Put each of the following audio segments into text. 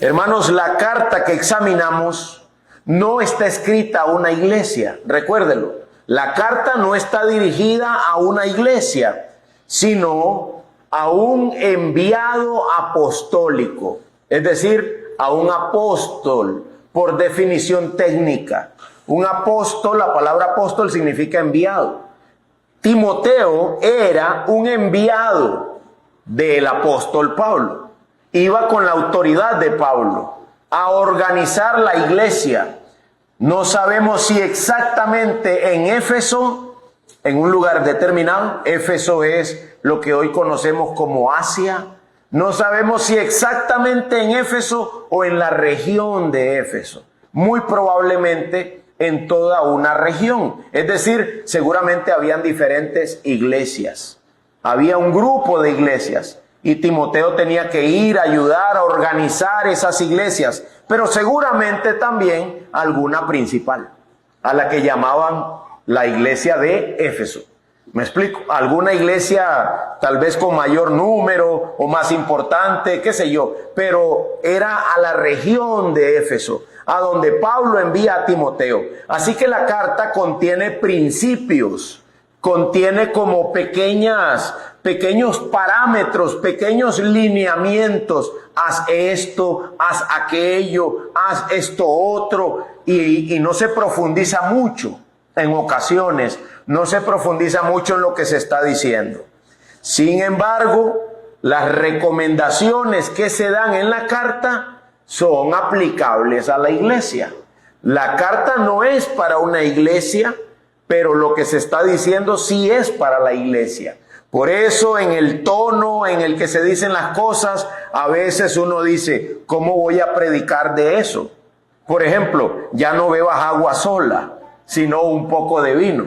Hermanos, la carta que examinamos no está escrita a una iglesia, recuérdelo. La carta no está dirigida a una iglesia, sino a un enviado apostólico, es decir, a un apóstol, por definición técnica. Un apóstol, la palabra apóstol significa enviado. Timoteo era un enviado del apóstol Pablo. Iba con la autoridad de Pablo a organizar la iglesia. No sabemos si exactamente en Éfeso, en un lugar determinado. Éfeso es lo que hoy conocemos como Asia. No sabemos si exactamente en Éfeso o en la región de Éfeso. Muy probablemente en toda una región. Es decir, seguramente habían diferentes iglesias. Había un grupo de iglesias. Y Timoteo tenía que ir a ayudar a organizar esas iglesias, pero seguramente también alguna principal, a la que llamaban la iglesia de Éfeso. ¿Me explico? Alguna iglesia tal vez con mayor número o más importante, qué sé yo, pero era a la región de Éfeso, a donde Pablo envía a Timoteo. Así que la carta contiene principios, contiene como pequeños parámetros, pequeños lineamientos. Haz esto, haz aquello, haz esto otro. Y no se profundiza mucho. En ocasiones no se profundiza mucho en lo que se está diciendo. Sin embargo, las recomendaciones que se dan en la carta son aplicables a la iglesia. La carta no es para una iglesia, pero lo que se está diciendo sí es para la iglesia. Por eso en el tono en el que se dicen las cosas, a veces uno dice, ¿cómo voy a predicar de eso? Por ejemplo, ya no bebas agua sola, sino un poco de vino.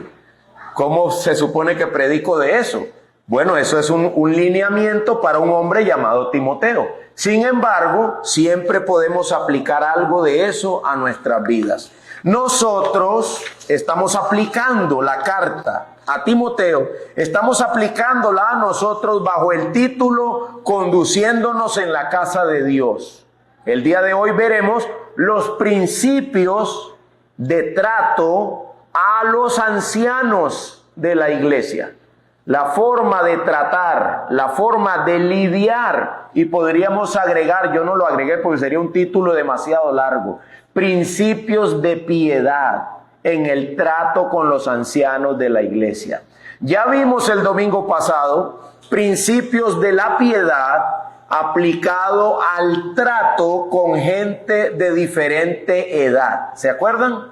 ¿Cómo se supone que predico de eso? Bueno, eso es un lineamiento para un hombre llamado Timoteo. Sin embargo, siempre podemos aplicar algo de eso a nuestras vidas. Nosotros estamos aplicando la carta a Timoteo, estamos aplicándola a nosotros bajo el título Conduciéndonos en la casa de Dios. El día de hoy veremos los principios de trato a los ancianos de la iglesia. La forma de tratar, la forma de lidiar, y podríamos agregar, yo no lo agregué porque sería un título demasiado largo, principios de piedad en el trato con los ancianos de la iglesia. Ya vimos el domingo pasado principios de la piedad aplicado al trato con gente de diferente edad. ¿Se acuerdan?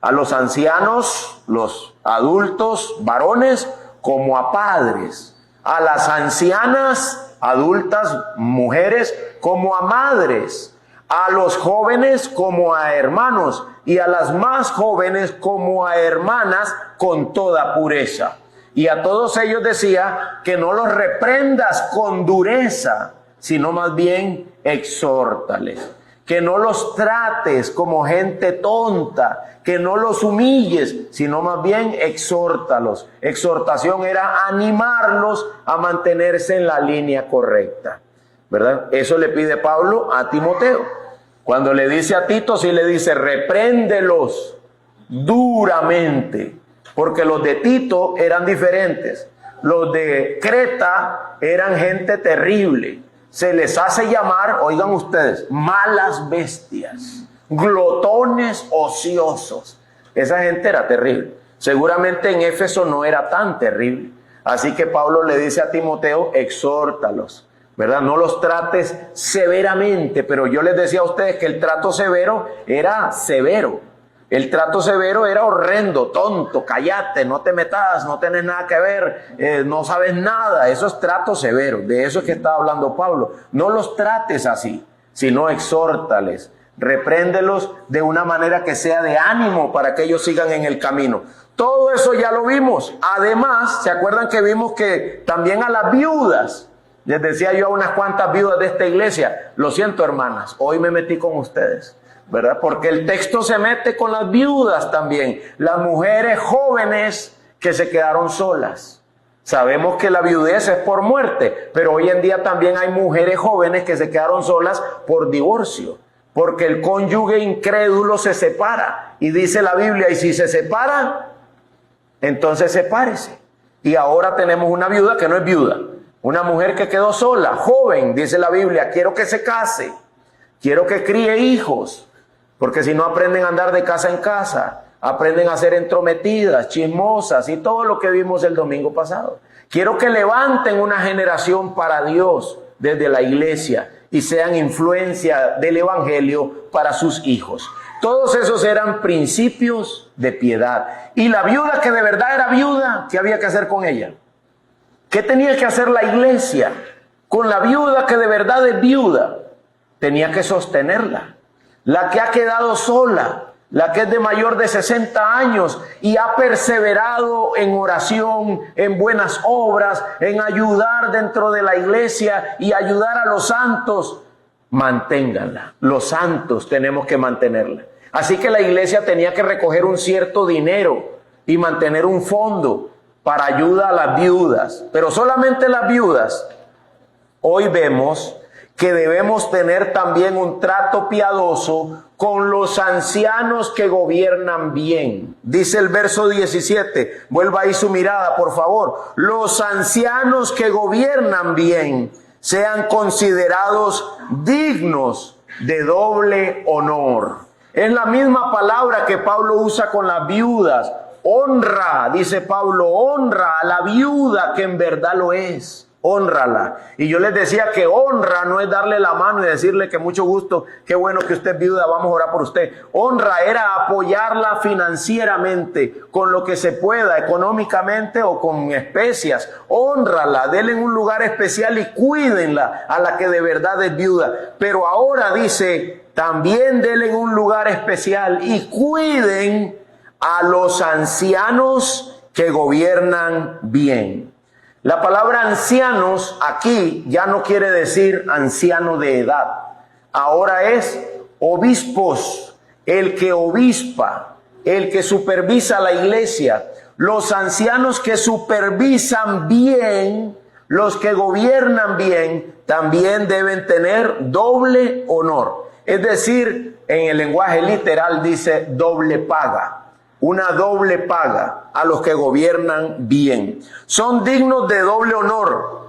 A los ancianos, los adultos, varones, como a padres, a las ancianas, adultas, mujeres, como a madres, a los jóvenes como a hermanos y a las más jóvenes como a hermanas con toda pureza. Y a todos ellos decía que no los reprendas con dureza, sino más bien exhórtales. Que no los trates como gente tonta, que no los humilles, sino más bien exhórtalos. Exhortación era animarlos a mantenerse en la línea correcta, ¿verdad? Eso le pide Pablo a Timoteo. Cuando le dice a Tito, sí le dice, repréndelos duramente, porque los de Tito eran diferentes. Los de Creta eran gente terrible. Se les hace llamar, oigan ustedes, malas bestias, glotones ociosos. Esa gente era terrible. Seguramente en Éfeso no era tan terrible. Así que Pablo le dice a Timoteo, exhórtalos, ¿verdad? No los trates severamente, pero yo les decía a ustedes que el trato severo era severo. El trato severo era horrendo, tonto, cállate, no te metas, no tienes nada que ver, no sabes nada. Eso es trato severo, de eso es que está hablando Pablo. No los trates así, sino exhórtales, repréndelos de una manera que sea de ánimo para que ellos sigan en el camino. Todo eso ya lo vimos. Además, ¿se acuerdan que vimos que también a las viudas? Les decía yo a unas cuantas viudas de esta iglesia, lo siento hermanas, hoy me metí con ustedes, ¿verdad? Porque el texto se mete con las viudas también, las mujeres jóvenes que se quedaron solas. Sabemos que la viudez es por muerte, pero hoy en día también hay mujeres jóvenes que se quedaron solas por divorcio, porque el cónyuge incrédulo se separa. Y dice la Biblia, y si se separa, entonces sepárese. Y ahora tenemos una viuda que no es viuda, una mujer que quedó sola, joven, dice la Biblia, quiero que se case, quiero que críe hijos, porque si no aprenden a andar de casa en casa, aprenden a ser entrometidas, chismosas y todo lo que vimos el domingo pasado. Quiero que levanten una generación para Dios desde la iglesia y sean influencia del evangelio para sus hijos. Todos esos eran principios de piedad. Y la viuda que de verdad era viuda, ¿qué había que hacer con ella? ¿Qué tenía que hacer la iglesia con la viuda que de verdad es viuda? Tenía que sostenerla. La que ha quedado sola, la que es de mayor de 60 años y ha perseverado en oración, en buenas obras, en ayudar dentro de la iglesia y ayudar a los santos, manténganla. Los santos tenemos que mantenerla. Así que la iglesia tenía que recoger un cierto dinero y mantener un fondo para ayuda a las viudas. Pero solamente las viudas. Hoy vemos que debemos tener también un trato piadoso con los ancianos que gobiernan bien. Dice el verso 17, vuelva ahí su mirada, por favor. Los ancianos que gobiernan bien sean considerados dignos de doble honor. Es la misma palabra que Pablo usa con las viudas. Honra, dice Pablo, honra a la viuda que en verdad lo es. Hónrala. Y yo les decía que honra no es darle la mano y decirle que mucho gusto, qué bueno que usted es viuda, vamos a orar por usted. Honra era apoyarla financieramente, con lo que se pueda, económicamente o con especias. Hónrala, denle un lugar especial y cuídenla a la que de verdad es viuda. Pero ahora dice, también denle un lugar especial y cuiden a los ancianos que gobiernan bien. La palabra ancianos aquí ya no quiere decir anciano de edad. Ahora es obispos, el que obispa, el que supervisa la iglesia. Los ancianos que supervisan bien, los que gobiernan bien, también deben tener doble honor. Es decir, en el lenguaje literal dice doble paga. Una doble paga a los que gobiernan bien. Son dignos de doble honor.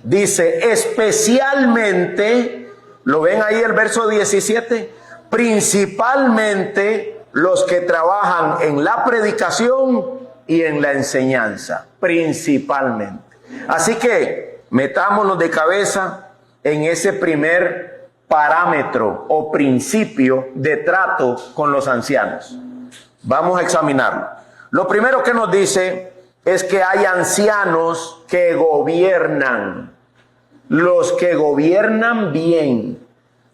Dice, especialmente, ¿lo ven ahí el verso 17? Principalmente los que trabajan en la predicación y en la enseñanza. Principalmente. Así que metámonos de cabeza en ese primer parámetro o principio de trato con los ancianos. Vamos a examinarlo. Lo primero que nos dice es que hay ancianos que gobiernan. Los que gobiernan bien.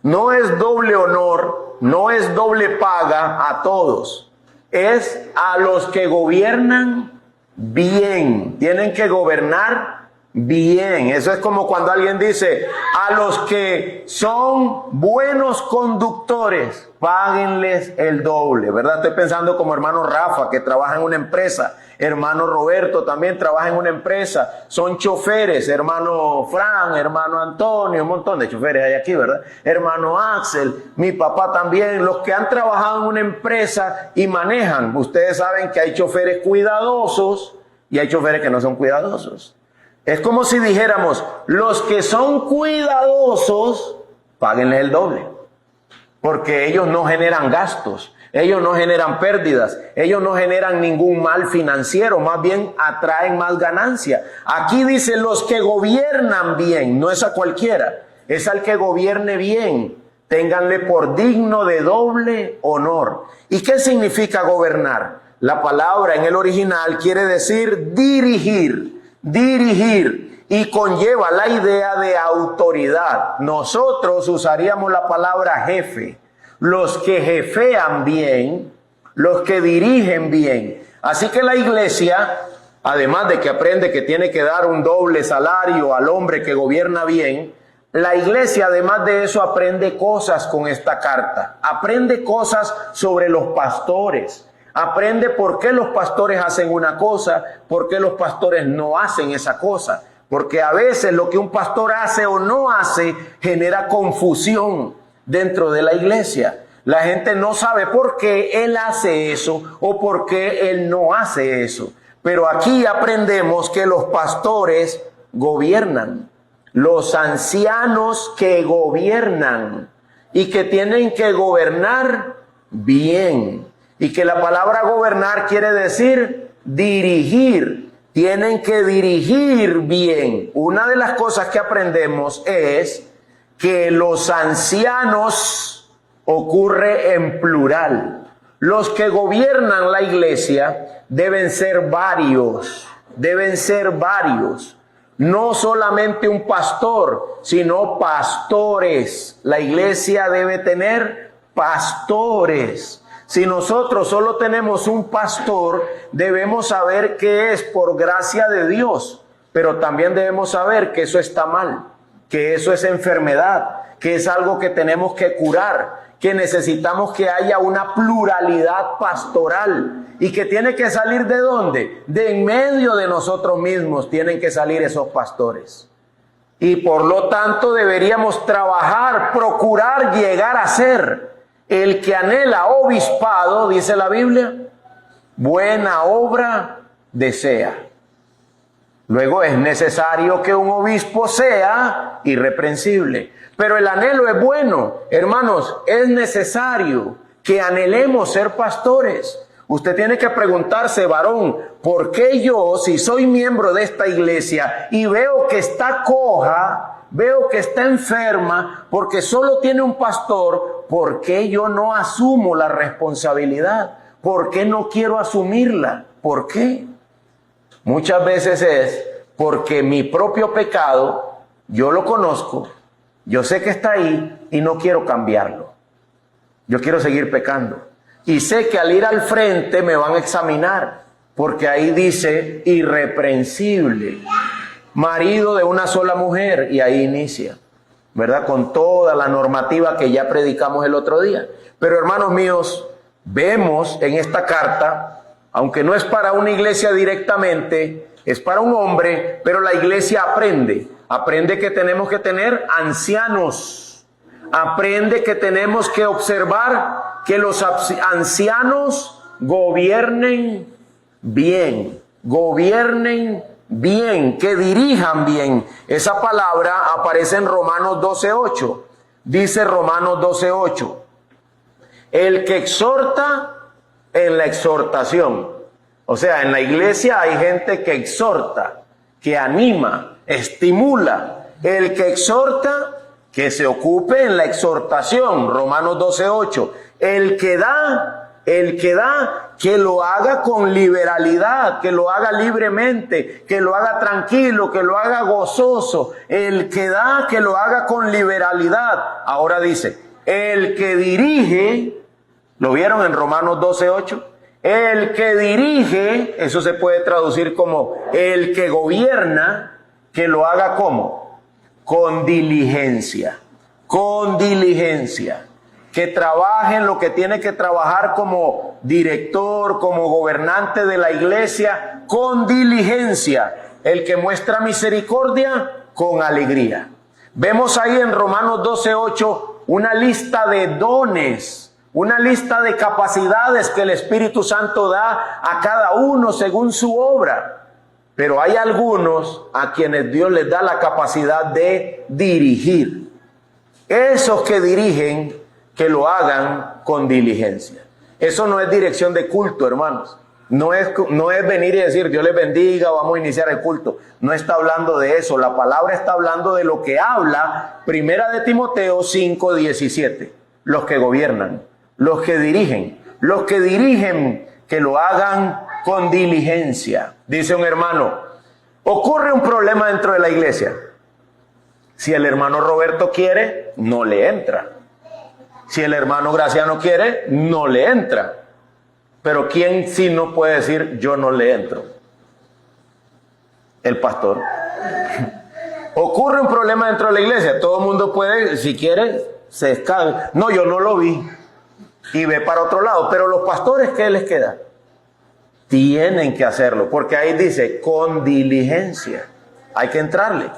No es doble honor, no es doble paga a todos. Es a los que gobiernan bien. Tienen que gobernar bien. Eso es como cuando alguien dice, a los que son buenos conductores, páguenles el doble, ¿verdad? Estoy pensando como hermano Rafa, que trabaja en una empresa, hermano Roberto también trabaja en una empresa, son choferes, hermano Fran, hermano Antonio, un montón de choferes hay aquí, ¿verdad? Hermano Axel, mi papá también, los que han trabajado en una empresa y manejan. Ustedes saben que hay choferes cuidadosos y hay choferes que no son cuidadosos. Es como si dijéramos, los que son cuidadosos, páguenles el doble. Porque ellos no generan gastos, ellos no generan pérdidas, ellos no generan ningún mal financiero, más bien atraen más ganancia. Aquí dice los que gobiernan bien, no es a cualquiera, es al que gobierne bien. Ténganle por digno de doble honor. ¿Y qué significa gobernar? La palabra en el original quiere decir dirigir. Dirigir y conlleva la idea de autoridad. Nosotros usaríamos la palabra jefe. Los que jefean bien, los que dirigen bien. Así que la iglesia, además de que aprende que tiene que dar un doble salario al hombre que gobierna bien, la iglesia además de eso aprende cosas con esta carta. Aprende cosas sobre los pastores. Aprende por qué los pastores hacen una cosa, por qué los pastores no hacen esa cosa. Porque a veces lo que un pastor hace o no hace genera confusión dentro de la iglesia. La gente no sabe por qué él hace eso o por qué él no hace eso. Pero aquí aprendemos que los pastores gobiernan. Los ancianos que gobiernan y que tienen que gobernar bien. Y que la palabra gobernar quiere decir dirigir. Tienen que dirigir bien. Una de las cosas que aprendemos es que los ancianos ocurre en plural. Los que gobiernan la iglesia deben ser varios. Deben ser varios. No solamente un pastor, sino pastores. La iglesia debe tener pastores. Si nosotros solo tenemos un pastor, debemos saber que es por gracia de Dios, pero también debemos saber que eso está mal, que eso es enfermedad, que es algo que tenemos que curar, que necesitamos que haya una pluralidad pastoral y que tiene que salir ¿de dónde? De en medio de nosotros mismos tienen que salir esos pastores. Y por lo tanto deberíamos trabajar, procurar llegar a ser el que anhela obispado, dice la Biblia, buena obra desea. Luego es necesario que un obispo sea irreprensible. Pero el anhelo es bueno. Hermanos, es necesario que anhelemos ser pastores. Usted tiene que preguntarse, varón, ¿por qué yo, si soy miembro de esta iglesia y veo que está coja, veo que está enferma, porque solo tiene un pastor, ¿por qué yo no asumo la responsabilidad? ¿Por qué no quiero asumirla? ¿Por qué? Muchas veces es porque mi propio pecado, yo lo conozco, yo sé que está ahí y no quiero cambiarlo. Yo quiero seguir pecando. Y sé que al ir al frente me van a examinar, porque ahí dice irreprensible, marido de una sola mujer, y ahí inicia, ¿verdad? Con toda la normativa que ya predicamos el otro día. Pero hermanos míos, vemos en esta carta, aunque no es para una iglesia directamente, es para un hombre, pero la iglesia aprende que tenemos que tener ancianos, aprende que tenemos que observar que los ancianos gobiernen bien, que dirijan bien. Esa palabra aparece en Romanos 12:8. Dice Romanos 12:8, el que exhorta en la exhortación. O sea, en la iglesia hay gente que exhorta, que anima, estimula. El que exhorta, que se ocupe en la exhortación. Romanos 12:8. El que da, que lo haga con liberalidad, que lo haga libremente, que lo haga tranquilo, que lo haga gozoso. El que da, que lo haga con liberalidad. Ahora dice, el que dirige, ¿lo vieron en Romanos 12:8? El que dirige, eso se puede traducir como el que gobierna, que lo haga ¿cómo? Con diligencia. Que trabaje en lo que tiene que trabajar como director, como gobernante de la iglesia, con diligencia. El que muestra misericordia, con alegría. Vemos ahí en Romanos 12:8 una lista de dones, una lista de capacidades que el Espíritu Santo da a cada uno según su obra. Pero hay algunos a quienes Dios les da la capacidad de dirigir. Esos que dirigen, que lo hagan con diligencia. Eso no es dirección de culto, hermanos. No es venir y decir, Dios les bendiga, vamos a iniciar el culto. No está hablando de eso. La palabra está hablando de lo que habla Primera de Timoteo 5:17. Los que gobiernan, los que dirigen, que lo hagan con diligencia. Dice un hermano, ocurre un problema dentro de la iglesia. Si el hermano Roberto quiere, no le entra. Si el hermano Graciano quiere, no le entra. Pero ¿quién sí no puede decir yo no le entro? El pastor. Ocurre un problema dentro de la iglesia. Todo el mundo puede, si quiere, se escabe. No, yo no lo vi. y ve para otro lado. Pero los pastores, ¿qué les queda? Tienen que hacerlo, porque ahí dice, con diligencia. Hay que entrarle,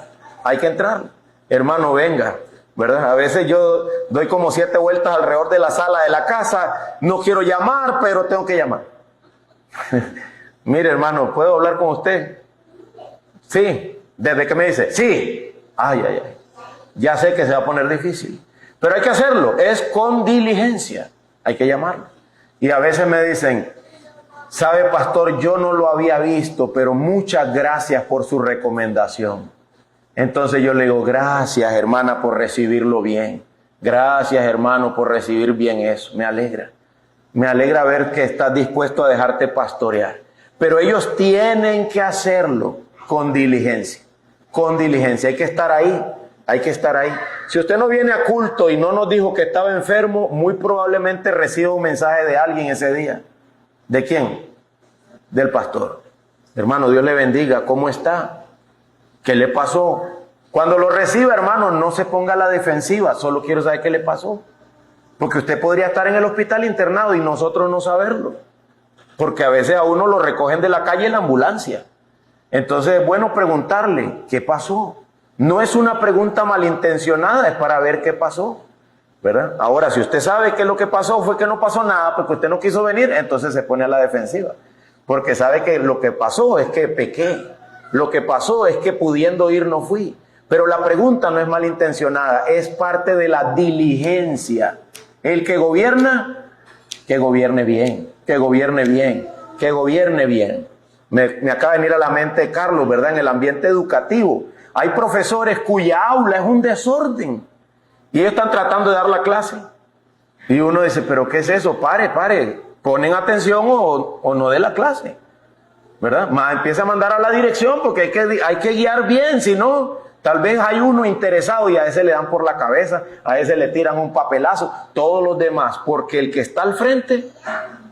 hay que entrarle. Hermano, venga, ¿verdad? A veces yo doy como 7 vueltas alrededor de la sala de la casa, no quiero llamar, pero tengo que llamar. Mire, hermano, ¿puedo hablar con usted? Sí. Desde que me dice, sí. Ay, ay, ay. Ya sé que se va a poner difícil. Pero hay que hacerlo. Es con diligencia. Hay que llamarlo. Y a veces me dicen, sabe, pastor, yo no lo había visto, pero muchas gracias por su recomendación. Entonces yo le digo, gracias, hermana, por recibirlo bien. Gracias, hermano, por recibir bien eso. Me alegra. Me alegra ver que estás dispuesto a dejarte pastorear. Pero ellos tienen que hacerlo con diligencia. Con diligencia. Hay que estar ahí. Hay que estar ahí. Si usted no viene a culto y no nos dijo que estaba enfermo, muy probablemente reciba un mensaje de alguien ese día. ¿De quién? Del pastor. Hermano, Dios le bendiga. ¿Cómo está? ¿Qué le pasó? Cuando lo reciba, hermano, no se ponga a la defensiva. Solo quiero saber qué le pasó. Porque usted podría estar en el hospital internado y nosotros no saberlo. Porque a veces a uno lo recogen de la calle en la ambulancia. Entonces es bueno preguntarle, ¿qué pasó? No es una pregunta malintencionada, es para ver qué pasó, ¿verdad? Ahora, si usted sabe que lo que pasó fue que no pasó nada, porque usted no quiso venir, entonces se pone a la defensiva. Porque sabe que lo que pasó es que pequé. Lo que pasó es que pudiendo ir no fui. Pero la pregunta no es malintencionada, es parte de la diligencia. El que gobierna, que gobierne bien, que gobierne bien, que gobierne bien. Me acaba de venir a la mente Carlos, ¿verdad? En el ambiente educativo. Hay profesores cuya aula es un desorden. Y ellos están tratando de dar la clase. Y uno dice, ¿pero qué es eso? Pare. Ponen atención o no de la clase. ¿Verdad? Empieza a mandar a la dirección porque hay que guiar bien, si no, tal vez hay uno interesado y a ese le dan por la cabeza, a ese le tiran un papelazo, todos los demás, porque el que está al frente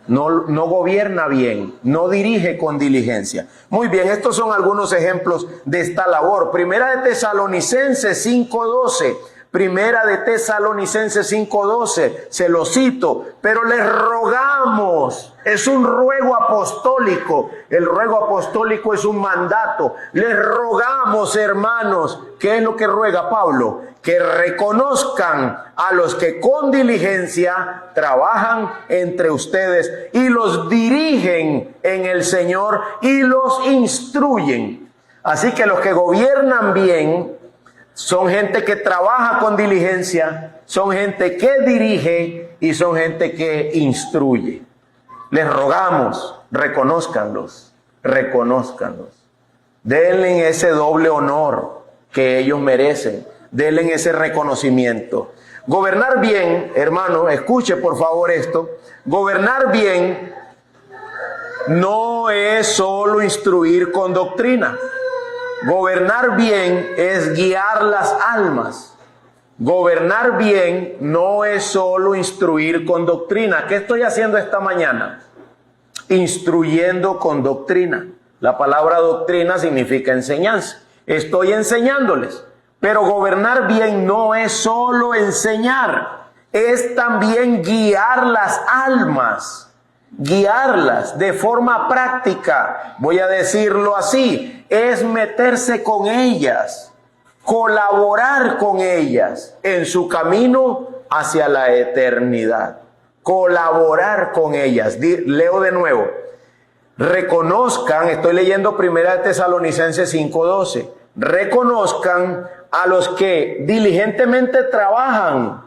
no gobierna bien, no dirige con diligencia. Muy bien, estos son algunos ejemplos de esta labor. Primera de Tesalonicenses 5:12. Primera de Tesalonicenses 5:12, se lo cito, pero les rogamos, es un ruego apostólico, el ruego apostólico es un mandato, les rogamos, hermanos, ¿qué es lo que ruega Pablo? Que reconozcan a los que con diligencia trabajan entre ustedes y los dirigen en el Señor y los instruyen. Así que los que gobiernan bien son gente que trabaja con diligencia, son gente que dirige y son gente que instruye. Les rogamos, reconózcanlos. Denle ese doble honor que ellos merecen. Denle ese reconocimiento. Gobernar bien, hermano, escuche por favor esto. Gobernar bien no es solo instruir con doctrina. Gobernar bien es guiar las almas. Gobernar bien no es solo instruir con doctrina. ¿Qué estoy haciendo esta mañana? Instruyendo con doctrina. La palabra doctrina significa enseñanza. Estoy enseñándoles. Pero gobernar bien no es solo enseñar, es también guiar las almas. Guiarlas de forma práctica, voy a decirlo así, es meterse con ellas, colaborar con ellas en su camino hacia la eternidad. Colaborar con ellas. Leo de nuevo. Reconozcan, estoy leyendo Primera de Tesalonicenses 5:12. Reconozcan a los que diligentemente trabajan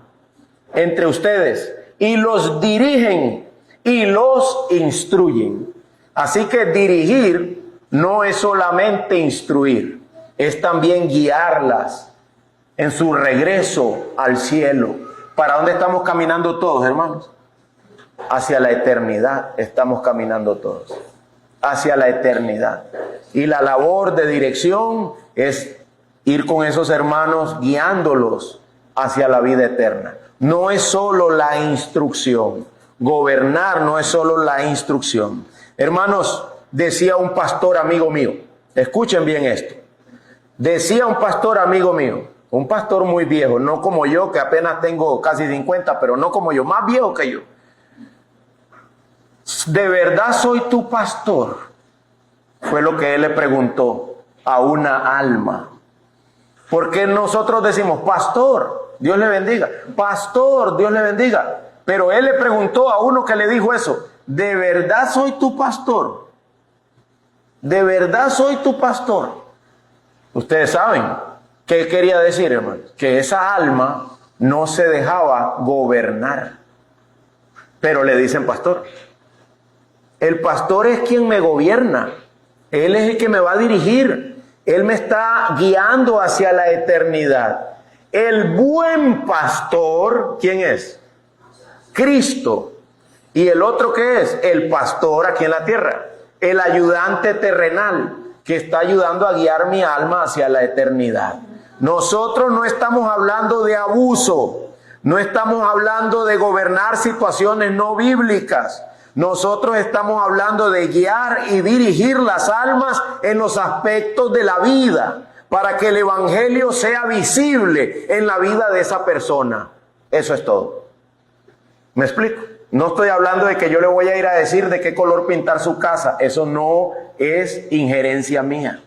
entre ustedes y los dirigen y los instruyen. Así que dirigir no es solamente instruir, es también guiarlas en su regreso al cielo. ¿Para dónde estamos caminando todos, hermanos? Hacia la eternidad estamos caminando todos. Hacia la eternidad. Y la labor de dirección es ir con esos hermanos guiándolos hacia la vida eterna. No es solo la instrucción. Gobernar no es solo la instrucción. Hermanos, decía un pastor amigo mío, escuchen bien esto. Decía un pastor amigo mío, un pastor muy viejo, no como yo, que apenas tengo casi 50, pero no como yo, más viejo que yo. ¿de verdad soy tu pastor? Fue lo que él le preguntó a una alma. Porque nosotros decimos, pastor, Dios le bendiga. Pastor, Dios le bendiga. Pero él le preguntó a uno que le dijo eso, ¿de verdad soy tu pastor? ¿De verdad soy tu pastor? Ustedes saben qué quería decir, hermano. Que esa alma no se dejaba gobernar. Pero le dicen pastor. El pastor es quien me gobierna. Él es el que me va a dirigir. Él me está guiando hacia la eternidad. El buen pastor, ¿quién es? Cristo. ¿Y el otro qué es? El pastor aquí en la tierra. El ayudante terrenal que está ayudando a guiar mi alma hacia la eternidad. Nosotros no estamos hablando de abuso. No estamos hablando de gobernar situaciones no bíblicas. Nosotros estamos hablando de guiar y dirigir las almas en los aspectos de la vida para que el evangelio sea visible en la vida de esa persona. Eso es todo. ¿Me explico? No estoy hablando de que yo le voy a ir a decir de qué color pintar su casa. Eso no es injerencia mía.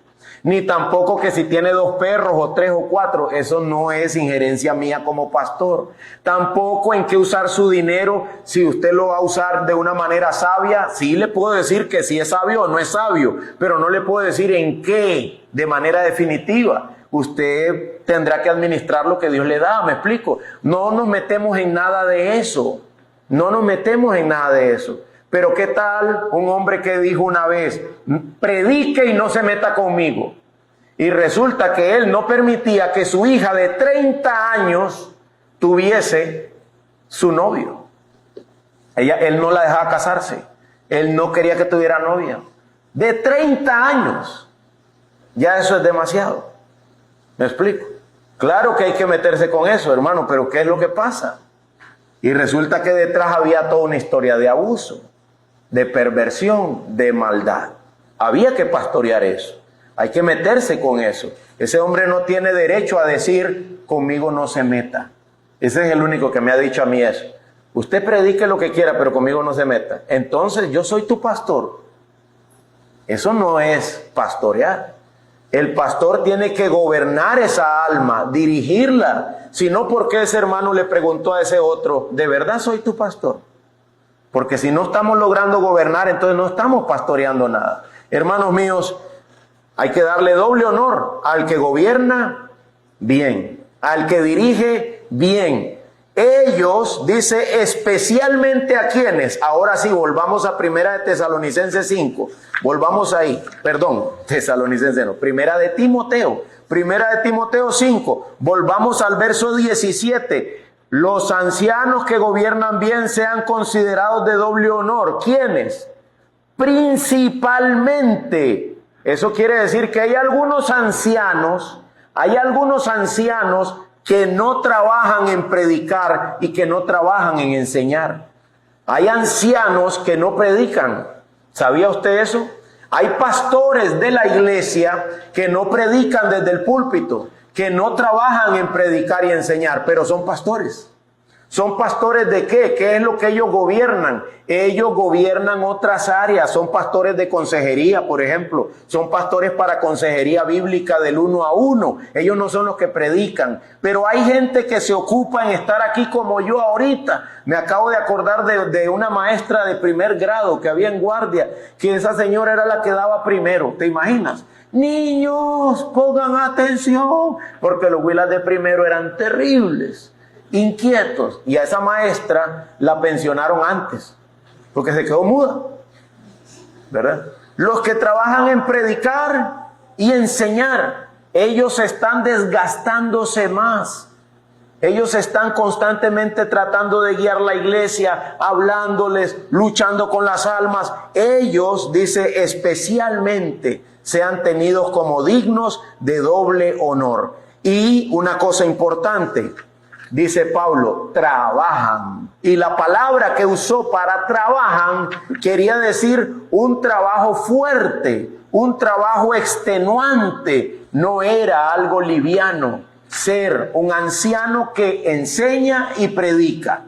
Ni tampoco que si tiene 2 perros o 3 o 4, eso no es injerencia mía como pastor. Tampoco en qué usar su dinero, si usted lo va a usar de una manera sabia, sí le puedo decir que si es sabio o no es sabio, pero no le puedo decir en qué de manera definitiva. Usted tendrá que administrar lo que Dios le da, ¿me explico? No nos metemos en nada de eso, no nos metemos en nada de eso. Pero ¿qué tal un hombre que dijo una vez, predique y no se meta conmigo? Y resulta que él no permitía que su hija de 30 años tuviese su novio. Él no la dejaba casarse. Él no quería que tuviera novia. De 30 años. Ya eso es demasiado. ¿Me explico? Claro que hay que meterse con eso, hermano, pero ¿qué es lo que pasa? Y resulta que detrás había toda una historia de abuso, de perversión, de maldad. Había que pastorear eso. Hay que meterse con eso. Ese hombre no tiene derecho a decir, conmigo no se meta. Ese es el único que me ha dicho a mí eso. Usted predique lo que quiera, pero conmigo no se meta. Entonces yo soy tu pastor. Eso no es pastorear. El pastor tiene que gobernar esa alma, dirigirla. Si no, ¿por qué ese hermano le preguntó a ese otro, ¿de verdad soy tu pastor? Porque si no estamos logrando gobernar, entonces no estamos pastoreando nada. Hermanos míos, hay que darle doble honor al que gobierna, bien. Al que dirige, bien. Ellos, dice, especialmente a quienes. Ahora sí, volvamos a Primera de Tesalonicenses 5. Volvamos ahí. Perdón, Tesalonicenses no. Primera de Timoteo 5. Volvamos al verso 17. Los ancianos que gobiernan bien sean considerados de doble honor. ¿Quiénes? Principalmente. Eso quiere decir que hay algunos ancianos que no trabajan en predicar y que no trabajan en enseñar. Hay ancianos que no predican. ¿Sabía usted eso? Hay pastores de la iglesia que no predican desde el púlpito, que no trabajan en predicar y enseñar, pero son pastores. ¿Son pastores de qué? ¿Qué es lo que ellos gobiernan? Ellos gobiernan otras áreas. Son pastores de consejería, por ejemplo. Son pastores para consejería bíblica del 1 a 1. Ellos no son los que predican. Pero hay gente que se ocupa en estar aquí como yo ahorita. Me acabo de acordar de una maestra de primer grado que había en guardia, que esa señora era la que daba primero. ¿Te imaginas? Niños, pongan atención, porque los huilas de primero eran terribles, inquietos, y a esa maestra la pensionaron antes porque se quedó muda, ¿verdad? Los que trabajan en predicar y enseñar, ellos están desgastándose más. Ellos están constantemente tratando de guiar la iglesia, hablándoles, luchando con las almas. Ellos, dice, especialmente sean tenidos como dignos de doble honor. Y una cosa importante, dice Pablo, trabajan. Y la palabra que usó para trabajan quería decir un trabajo fuerte, un trabajo extenuante. No era algo liviano ser un anciano que enseña y predica.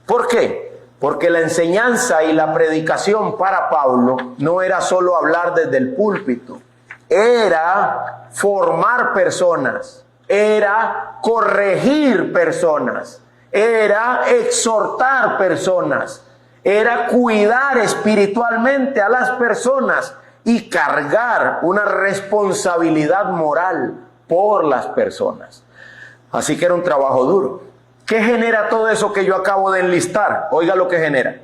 ¿Por qué? Porque la enseñanza y la predicación para Pablo no era solo hablar desde el púlpito, era formar personas, era corregir personas, era exhortar personas, era cuidar espiritualmente a las personas y cargar una responsabilidad moral por las personas. Así que era un trabajo duro. ¿Qué genera todo eso que yo acabo de enlistar? Oiga lo que genera.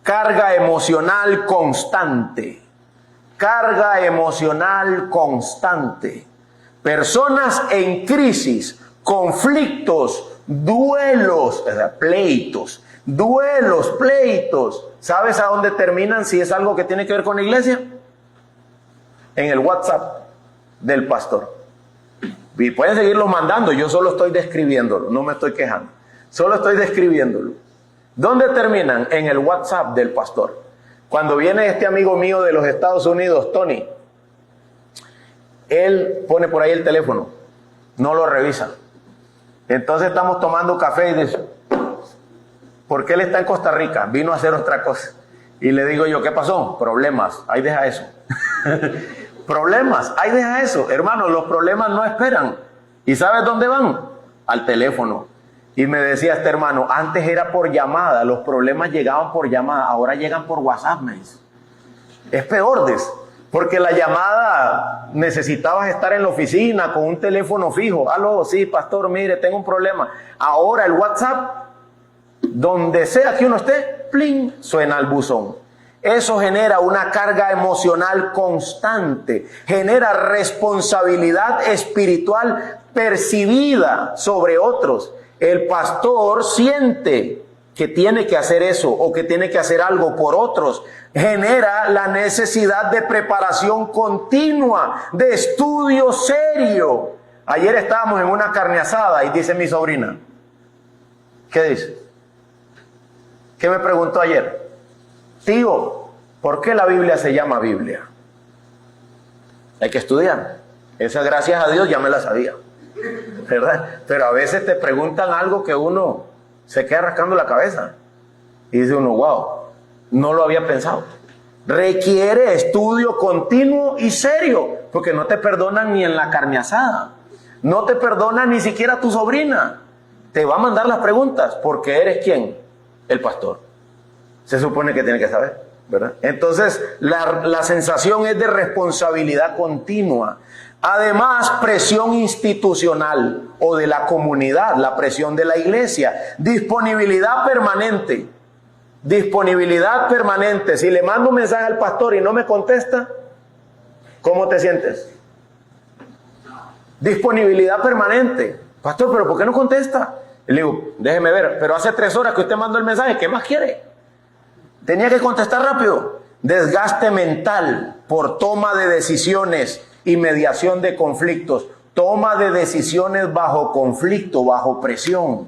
Carga emocional constante. Carga emocional constante. Personas en crisis, conflictos, duelos, pleitos. Duelos, pleitos. ¿Sabes a dónde terminan si es algo que tiene que ver con la iglesia? En el WhatsApp del pastor. Y pueden seguirlo mandando, yo solo estoy describiéndolo, no me estoy quejando. Solo estoy describiéndolo. ¿Dónde terminan? En el WhatsApp del pastor. Cuando viene este amigo mío de los Estados Unidos, Tony, él pone por ahí el teléfono, no lo revisa. Entonces estamos tomando café y dice, porque él está en Costa Rica, vino a hacer otra cosa. Y le digo yo, ¿qué pasó? Problemas, ahí deja eso. Problemas, ahí deja eso. Hermanos, los problemas no esperan. ¿Y sabes dónde van? Al teléfono. Y me decía este hermano, antes era por llamada, los problemas llegaban por llamada, ahora llegan por WhatsApp, me dice. Es peor, porque la llamada necesitabas estar en la oficina con un teléfono fijo. Aló, sí, pastor, mire, tengo un problema. Ahora el WhatsApp, donde sea que uno esté, ¡plin!, suena el buzón. Eso genera una carga emocional constante, genera responsabilidad espiritual percibida sobre otros. El pastor siente que tiene que hacer eso o que tiene que hacer algo por otros. Genera la necesidad de preparación continua, de estudio serio. Ayer estábamos en una carne asada y dice mi sobrina, ¿qué dice? ¿Qué me preguntó ayer? Tío, ¿por qué la Biblia se llama Biblia? Hay que estudiar. Esa, gracias a Dios, ya me la sabía, ¿verdad? Pero a veces te preguntan algo que uno se queda rascando la cabeza. Y dice uno, wow, no lo había pensado. Requiere estudio continuo y serio, porque no te perdonan ni en la carne asada. No te perdona ni siquiera tu sobrina. Te va a mandar las preguntas, porque eres ¿quién? El pastor. Se supone que tiene que saber, ¿verdad? Entonces, la sensación es de responsabilidad continua. Además, presión institucional o de la comunidad, la presión de la iglesia. Disponibilidad permanente. Disponibilidad permanente. Si le mando un mensaje al pastor y no me contesta, ¿cómo te sientes? Disponibilidad permanente. Pastor, ¿pero por qué no contesta? Le digo, déjeme ver, pero hace 3 horas que usted mandó el mensaje, ¿qué más quiere? Tenía que contestar rápido. Desgaste mental por toma de decisiones y mediación de conflictos. Toma de decisiones bajo conflicto, bajo presión.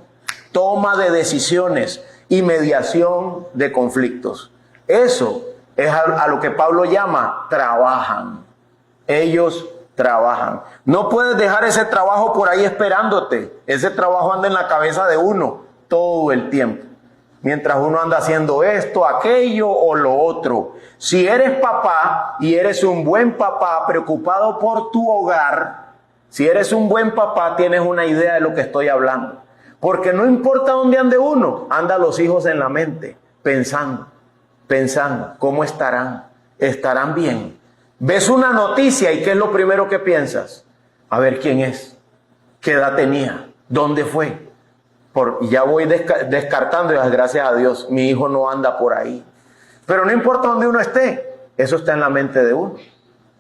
Toma de decisiones y mediación de conflictos. Eso es a lo que Pablo llama trabajan. Ellos trabajan. No puedes dejar ese trabajo por ahí esperándote. Ese trabajo anda en la cabeza de uno todo el tiempo. Mientras uno anda haciendo esto, aquello o lo otro. Si eres papá y eres un buen papá preocupado por tu hogar, si eres un buen papá tienes una idea de lo que estoy hablando. Porque no importa dónde ande uno, anda los hijos en la mente, pensando, ¿cómo estarán? ¿Estarán bien? Ves una noticia y ¿qué es lo primero que piensas? A ver quién es, qué edad tenía, dónde fue. Ya voy descartando, gracias a Dios, mi hijo no anda por ahí. Pero no importa dónde uno esté, eso está en la mente de uno.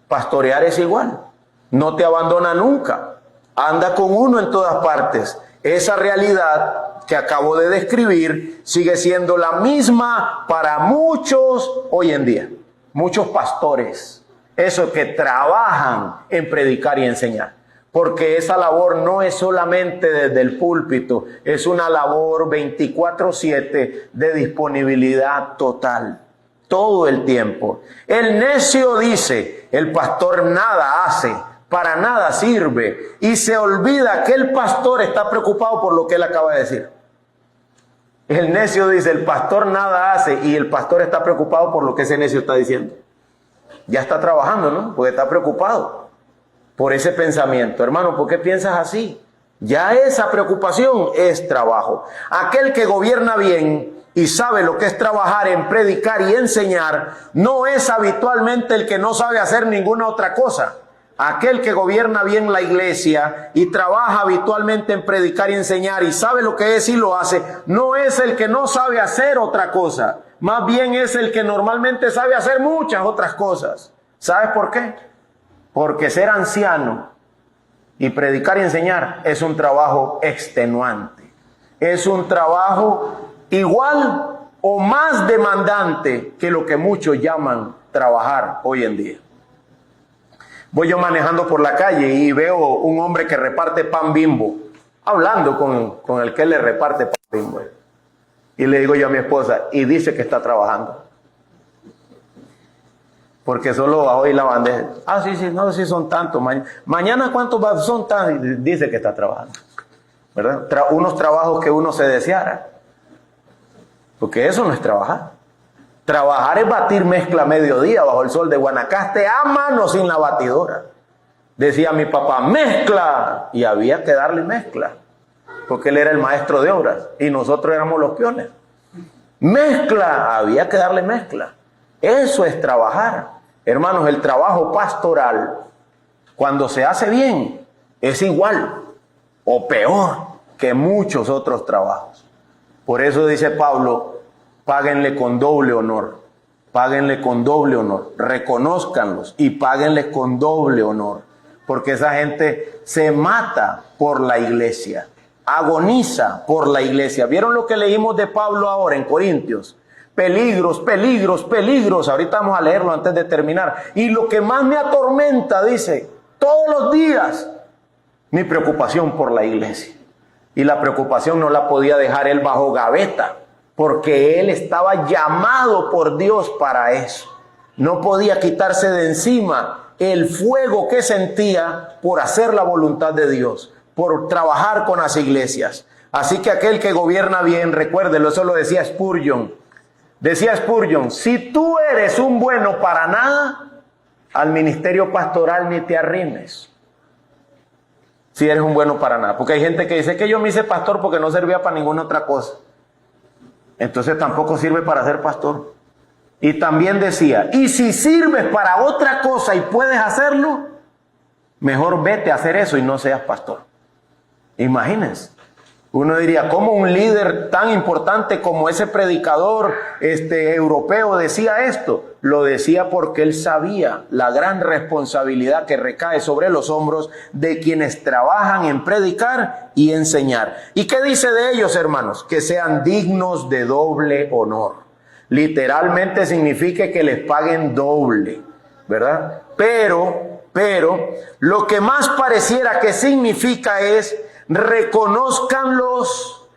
Pastorear es igual, no te abandona nunca, anda con uno en todas partes. Esa realidad que acabo de describir sigue siendo la misma para muchos hoy en día. Muchos pastores, esos que trabajan en predicar y enseñar. Porque esa labor no es solamente desde el púlpito, es una labor 24/7 de disponibilidad total, todo el tiempo. El necio dice, el pastor nada hace, para nada sirve, y se olvida que el pastor está preocupado por lo que él acaba de decir. El necio dice, el pastor nada hace, y el pastor está preocupado por lo que ese necio está diciendo. Ya está trabajando, ¿no? Porque está preocupado por ese pensamiento. Hermano, ¿por qué piensas así? Ya esa preocupación es trabajo. Aquel que gobierna bien y sabe lo que es trabajar en predicar y enseñar, no es habitualmente el que no sabe hacer ninguna otra cosa. Aquel que gobierna bien la iglesia y trabaja habitualmente en predicar y enseñar y sabe lo que es y lo hace, no es el que no sabe hacer otra cosa. Más bien es el que normalmente sabe hacer muchas otras cosas. ¿Sabes por qué? Porque ser anciano y predicar y enseñar es un trabajo extenuante. Es un trabajo igual o más demandante que lo que muchos llaman trabajar hoy en día. Voy yo manejando por la calle y veo un hombre que reparte pan Bimbo, hablando con el que le reparte pan Bimbo. Y le digo yo a mi esposa, y dice que está trabajando. Porque solo bajó y la bandeja. Ah, sí, no, sí son tantos. Mañana ¿cuántos son tantos? Dice que está trabajando. ¿Verdad? Unos trabajos que uno se deseara. Porque eso no es trabajar. Trabajar es batir mezcla a mediodía bajo el sol de Guanacaste a mano sin la batidora. Decía mi papá, mezcla. Y había que darle mezcla. Porque él era el maestro de obras y nosotros éramos los peones. Mezcla, había que darle mezcla. Eso es trabajar. Hermanos, el trabajo pastoral, cuando se hace bien, es igual o peor que muchos otros trabajos. Por eso dice Pablo, páguenle con doble honor. Páguenle con doble honor. Reconózcanlos y páguenle con doble honor. Porque esa gente se mata por la iglesia. Agoniza por la iglesia. ¿Vieron lo que leímos de Pablo ahora en Corintios? Peligros, peligros, peligros. Ahorita vamos a leerlo antes de terminar. Y lo que más me atormenta, dice, todos los días, mi preocupación por la iglesia. Y la preocupación no la podía dejar él bajo gaveta, porque él estaba llamado por Dios para eso. No podía quitarse de encima el fuego que sentía por hacer la voluntad de Dios, por trabajar con las iglesias. Así que aquel que gobierna bien, recuérdelo, eso lo decía Spurgeon. Decía Spurgeon, si tú eres un bueno para nada, al ministerio pastoral ni te arrimes. Si eres un bueno para nada. Porque hay gente que dice que yo me hice pastor porque no servía para ninguna otra cosa. Entonces tampoco sirve para ser pastor. Y también decía, y si sirves para otra cosa y puedes hacerlo, mejor vete a hacer eso y no seas pastor. Imagínense. Uno diría, ¿cómo un líder tan importante como ese predicador europeo decía esto? Lo decía porque él sabía la gran responsabilidad que recae sobre los hombros de quienes trabajan en predicar y enseñar. ¿Y qué dice de ellos, hermanos? Que sean dignos de doble honor. Literalmente significa que les paguen doble, ¿verdad? Pero, lo que más pareciera que significa es reconózcanlos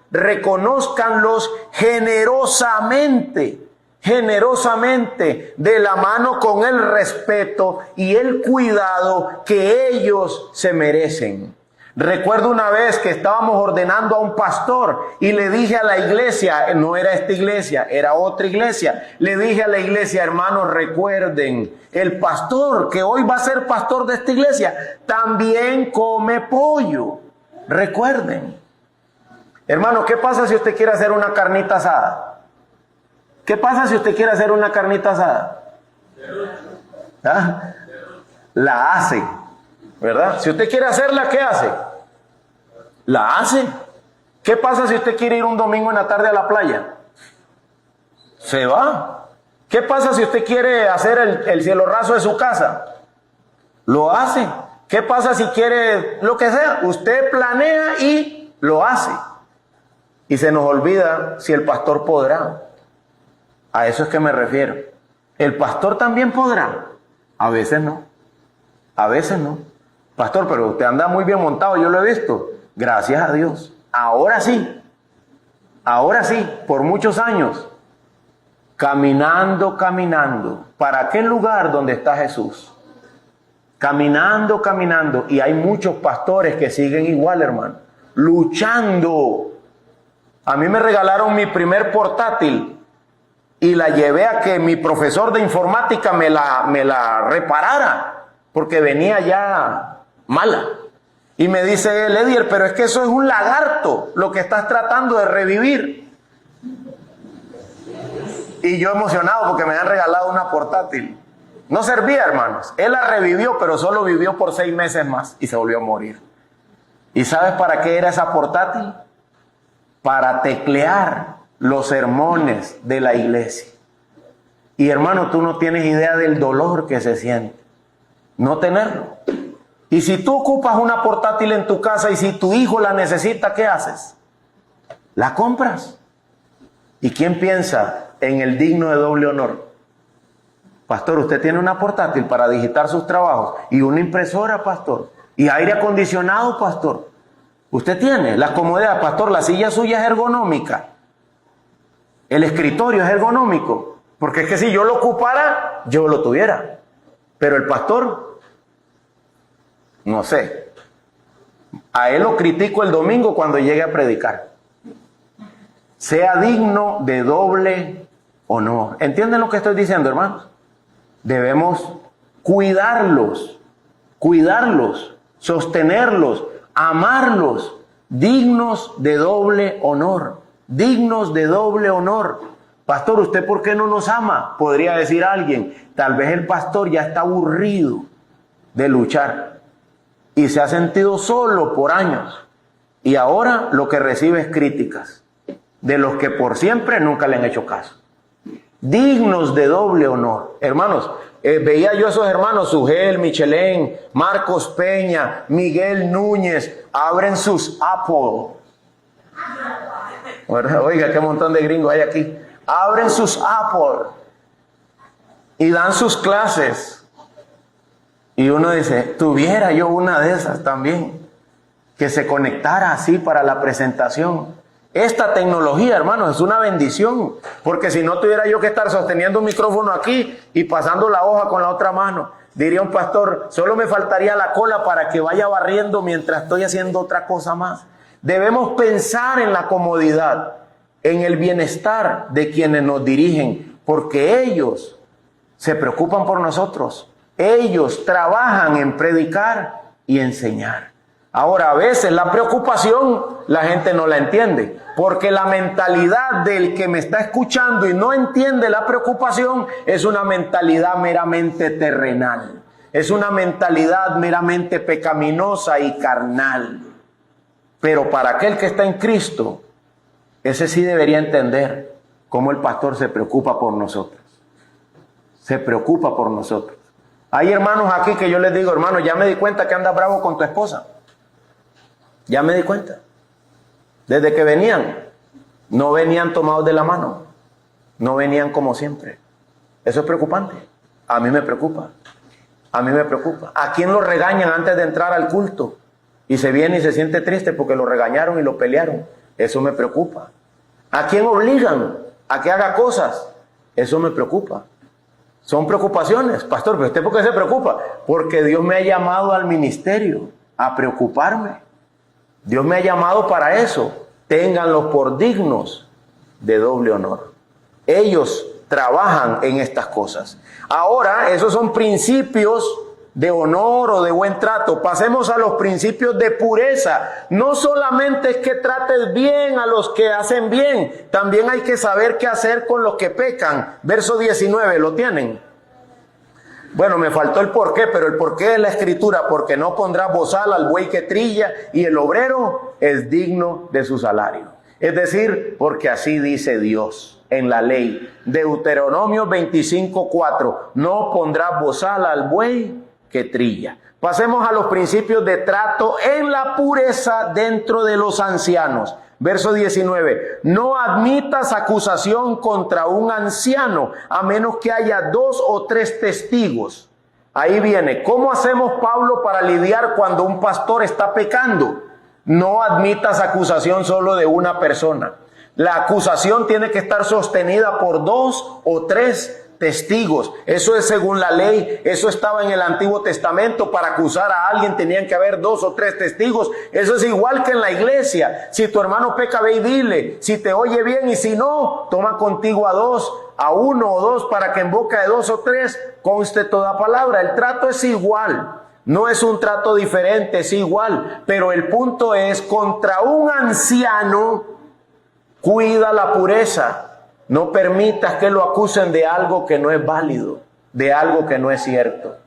generosamente, de la mano con el respeto y el cuidado que ellos se merecen. Recuerdo una vez que estábamos ordenando a un pastor y le dije a la iglesia, no era esta iglesia, era otra iglesia, le dije a la iglesia, hermanos, recuerden, el pastor que hoy va a ser pastor de esta iglesia también come pollo. Recuerden. Hermano, ¿qué pasa si usted quiere hacer una carnita asada? ¿Qué pasa si usted quiere hacer una carnita asada? ¿Ah? La hace, ¿verdad? Si usted quiere hacerla, ¿qué hace? La hace. ¿Qué pasa si usted quiere ir un domingo en la tarde a la playa? Se va. ¿Qué pasa si usted quiere hacer el cielo raso de su casa? Lo hace. ¿Qué pasa si quiere lo que sea? Usted planea y lo hace. Y se nos olvida si el pastor podrá. A eso es que me refiero. El pastor también podrá. A veces no. A veces no. Pastor, pero usted anda muy bien montado, yo lo he visto. Gracias a Dios. Ahora sí. Ahora sí, por muchos años. Caminando. ¿Para aquel lugar donde está Jesús? Caminando. Y hay muchos pastores que siguen igual, hermano. Luchando A mí me regalaron mi primer portátil y la llevé a que mi profesor de informática me la reparara, porque venía ya mala. Y me dice él, Edier, pero es que eso es un lagarto, lo que estás tratando de revivir. Y yo emocionado porque me han regalado una portátil. No servía, hermanos. Él la revivió, pero solo vivió por 6 meses más y se volvió a morir. ¿Y sabes para qué era esa portátil? Para teclear los sermones de la iglesia. Y hermano, tú no tienes idea del dolor que se siente no tenerlo. Y si tú ocupas una portátil en tu casa y si tu hijo la necesita, ¿qué haces? La compras. ¿Y quién piensa en el digno de doble honor? Pastor, usted tiene una portátil para digitar sus trabajos y una impresora, pastor, y aire acondicionado, pastor. Usted tiene las comodidades, pastor, la silla suya es ergonómica. El escritorio es ergonómico. Porque es que si yo lo ocupara, yo lo tuviera. Pero el pastor, no sé. A él lo critico el domingo cuando llegue a predicar. Sea digno de doble honor. ¿Entienden lo que estoy diciendo, hermanos? Debemos cuidarlos, sostenerlos, amarlos, dignos de doble honor, dignos de doble honor. Pastor, ¿usted por qué no nos ama? Podría decir alguien. Tal vez el pastor ya está aburrido de luchar y se ha sentido solo por años. Y ahora lo que recibe es críticas de los que por siempre nunca le han hecho caso. Dignos de doble honor. Hermanos, veía yo a esos hermanos, Sugel, Michelén, Marcos Peña, Miguel Núñez, abren sus Apple. Oiga, qué montón de gringos hay aquí. Abren sus Apple y dan sus clases. Y uno dice, tuviera yo una de esas también, que se conectara así para la presentación. Esta tecnología, hermanos, es una bendición, porque si no tuviera yo que estar sosteniendo un micrófono aquí y pasando la hoja con la otra mano, diría un pastor, solo me faltaría la cola para que vaya barriendo mientras estoy haciendo otra cosa más. Debemos pensar en la comodidad, en el bienestar de quienes nos dirigen, porque ellos se preocupan por nosotros. Ellos trabajan en predicar y enseñar. Ahora, a veces la preocupación la gente no la entiende, porque la mentalidad del que me está escuchando y no entiende la preocupación es una mentalidad meramente terrenal. Es una mentalidad meramente pecaminosa y carnal. Pero para aquel que está en Cristo, ese sí debería entender cómo el pastor se preocupa por nosotros. Se preocupa por nosotros. Hay hermanos aquí que yo les digo, hermano, ya me di cuenta que andas bravo con tu esposa. Ya me di cuenta. Desde que venían, no venían tomados de la mano. No venían como siempre. Eso es preocupante. A mí me preocupa. A mí me preocupa. ¿A quién lo regañan antes de entrar al culto? Y se viene y se siente triste porque lo regañaron y lo pelearon. Eso me preocupa. ¿A quién obligan a que haga cosas? Eso me preocupa. Son preocupaciones. Pastor, ¿pero usted por qué se preocupa? Porque Dios me ha llamado al ministerio a preocuparme. Dios me ha llamado para eso. Ténganlos por dignos de doble honor. Ellos trabajan en estas cosas. Ahora, esos son principios de honor o de buen trato. Pasemos a los principios de pureza. No solamente es que trates bien a los que hacen bien, también hay que saber qué hacer con los que pecan. Verso 19, ¿lo tienen? Bueno, me faltó el porqué, pero el porqué es la escritura, porque no pondrás bozal al buey que trilla y el obrero es digno de su salario. Es decir, porque así dice Dios en la ley. Deuteronomio 25:4, no pondrás bozal al buey que trilla. Pasemos a los principios de trato en la pureza dentro de los ancianos. Verso 19, no admitas acusación contra un anciano a menos que haya 2 o 3 testigos. Ahí viene, ¿cómo hacemos, Pablo, para lidiar cuando un pastor está pecando? No admitas acusación solo de una persona. La acusación tiene que estar sostenida por 2 o 3 testigos. Eso es según la ley. Eso estaba en el Antiguo Testamento. Para acusar a alguien tenían que haber 2 o 3 testigos. Eso es igual que en la iglesia. Si tu hermano peca, ve y dile. Si te oye bien, y si no, toma contigo a 2, a 1 o 2, para que en boca de 2 o 3 conste toda palabra. El trato es igual. No es un trato diferente, es igual. Pero el punto es, contra un anciano, cuida la pureza. No permitas que lo acusen de algo que no es válido, de algo que no es cierto.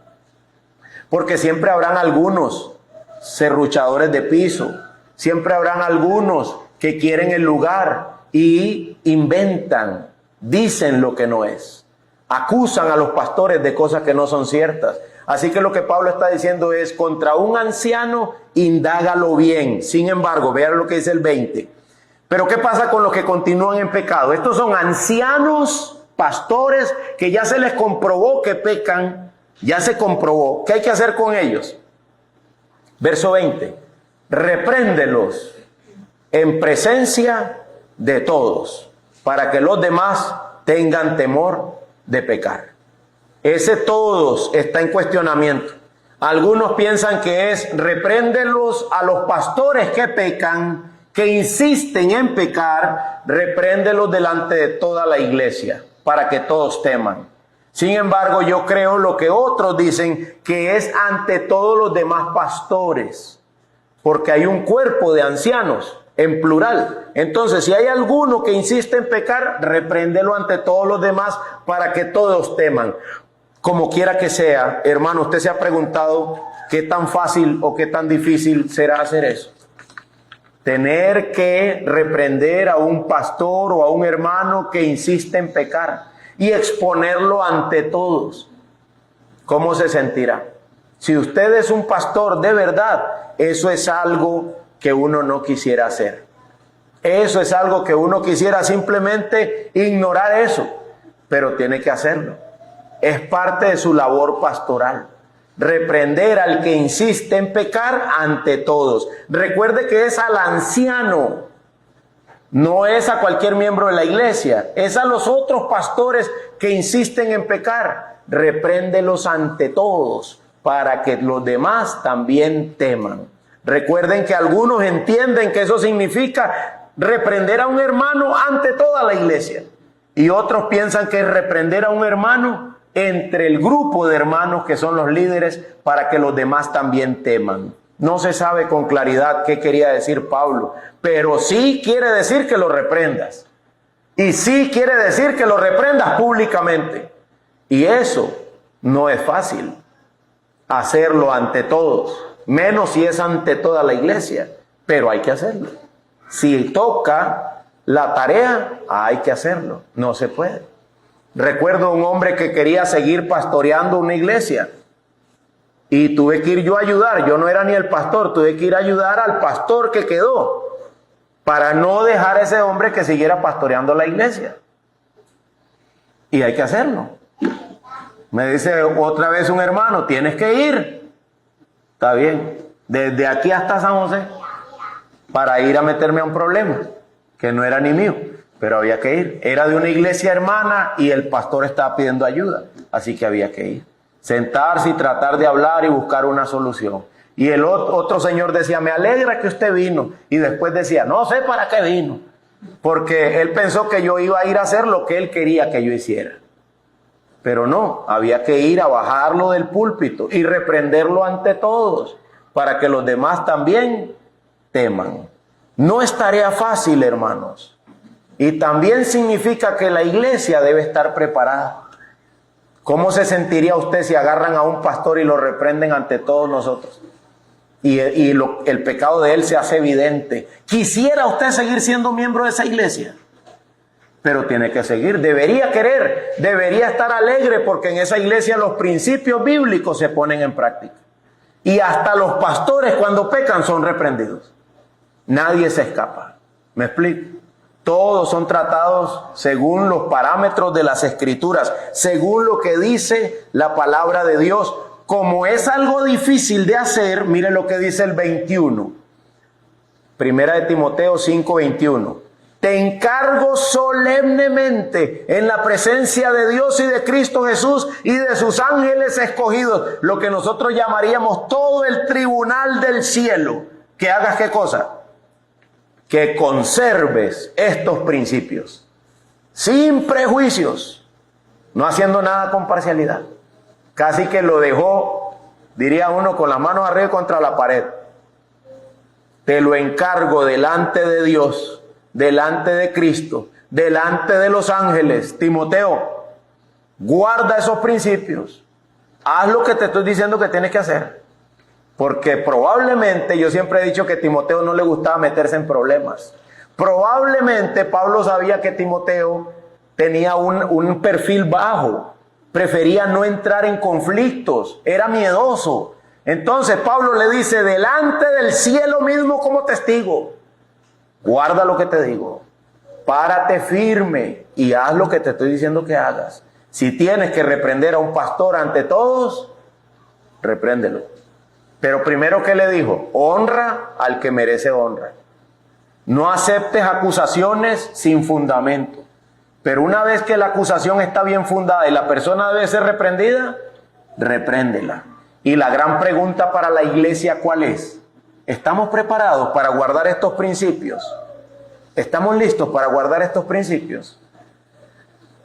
Porque siempre habrán algunos serruchadores de piso, siempre habrán algunos que quieren el lugar y inventan, dicen lo que no es. Acusan a los pastores de cosas que no son ciertas. Así que lo que Pablo está diciendo es, contra un anciano, indágalo bien. Sin embargo, vean lo que dice el 20. Pero ¿qué pasa con los que continúan en pecado? Estos son ancianos, pastores, que ya se les comprobó que pecan, ya se comprobó. ¿Qué hay que hacer con ellos? Verso 20. Repréndelos en presencia de todos, para que los demás tengan temor de pecar. Ese todos está en cuestionamiento. Algunos piensan que es repréndelos a los pastores que pecan, que insisten en pecar, repréndelos delante de toda la iglesia, para que todos teman. Sin embargo, yo creo lo que otros dicen, que es ante todos los demás pastores, porque hay un cuerpo de ancianos, en plural. Entonces, si hay alguno que insiste en pecar, repréndelo ante todos los demás, para que todos teman. Como quiera que sea, hermano, usted se ha preguntado qué tan fácil o qué tan difícil será hacer eso. Tener que reprender a un pastor o a un hermano que insiste en pecar y exponerlo ante todos. ¿Cómo se sentirá? Si usted es un pastor de verdad, eso es algo que uno no quisiera hacer. Eso es algo que uno quisiera simplemente ignorar eso, pero tiene que hacerlo. Es parte de su labor pastoral. Reprender al que insiste en pecar ante todos. Recuerde que es al anciano, no es a cualquier miembro de la iglesia, es a los otros pastores que insisten en pecar. Repréndelos ante todos, para que los demás también teman. Recuerden que algunos entienden que eso significa reprender a un hermano ante toda la iglesia, y otros piensan que es reprender a un hermano entre el grupo de hermanos que son los líderes, para que los demás también teman. No se sabe con claridad qué quería decir Pablo, pero sí quiere decir que lo reprendas. Y sí quiere decir que lo reprendas públicamente. Y eso no es fácil, hacerlo ante todos, menos si es ante toda la iglesia, pero hay que hacerlo. Si toca la tarea, hay que hacerlo, no se puede. Recuerdo un hombre que quería seguir pastoreando una iglesia y tuve que ir yo a ayudar. Yo no era ni el pastor, tuve que ir a ayudar al pastor que quedó para no dejar a ese hombre que siguiera pastoreando la iglesia. Y hay que hacerlo. Me dice otra vez un hermano, tienes que ir. Está bien, desde aquí hasta San José, para ir a meterme a un problema que no era ni mío. Pero había que ir. Era de una iglesia hermana y el pastor estaba pidiendo ayuda. Así que había que ir. Sentarse y tratar de hablar y buscar una solución. Y el otro señor decía, me alegra que usted vino. Y después decía, no sé para qué vino. Porque él pensó que yo iba a ir a hacer lo que él quería que yo hiciera. Pero no, había que ir a bajarlo del púlpito y reprenderlo ante todos, para que los demás también teman. No es tarea fácil, hermanos. Y también significa que la iglesia debe estar preparada. ¿Cómo se sentiría usted si agarran a un pastor y lo reprenden ante todos nosotros? Y el pecado de él se hace evidente. ¿Quisiera usted seguir siendo miembro de esa iglesia? Pero tiene que seguir, debería querer, debería estar alegre, porque en esa iglesia los principios bíblicos se ponen en práctica. Y hasta los pastores cuando pecan son reprendidos. Nadie se escapa. ¿Me explico? Todos son tratados según los parámetros de las Escrituras, según lo que dice la palabra de Dios. Como es algo difícil de hacer, mire lo que dice el 21. Primera de Timoteo 5:21. te encargo solemnemente en la presencia de Dios y de Cristo Jesús y de sus ángeles escogidos, lo que nosotros llamaríamos todo el tribunal del cielo, que hagas ¿qué cosa? Que conserves estos principios, sin prejuicios, no haciendo nada con parcialidad. Casi que lo dejó, diría uno, con las manos arriba contra la pared. Te lo encargo delante de Dios, delante de Cristo, delante de los ángeles. Timoteo, guarda esos principios. Haz lo que te estoy diciendo que tienes que hacer. Porque probablemente, yo siempre he dicho que a Timoteo no le gustaba meterse en problemas. Probablemente Pablo sabía que Timoteo tenía un perfil bajo. Prefería no entrar en conflictos. Era miedoso. Entonces Pablo le dice, delante del cielo mismo como testigo, guarda lo que te digo, párate firme y haz lo que te estoy diciendo que hagas. Si tienes que reprender a un pastor ante todos, repréndelo. Pero primero, ¿qué le dijo? Honra al que merece honra. No aceptes acusaciones sin fundamento. Pero una vez que la acusación está bien fundada y la persona debe ser reprendida, repréndela. Y la gran pregunta para la iglesia, ¿cuál es? ¿Estamos preparados para guardar estos principios? ¿Estamos listos para guardar estos principios?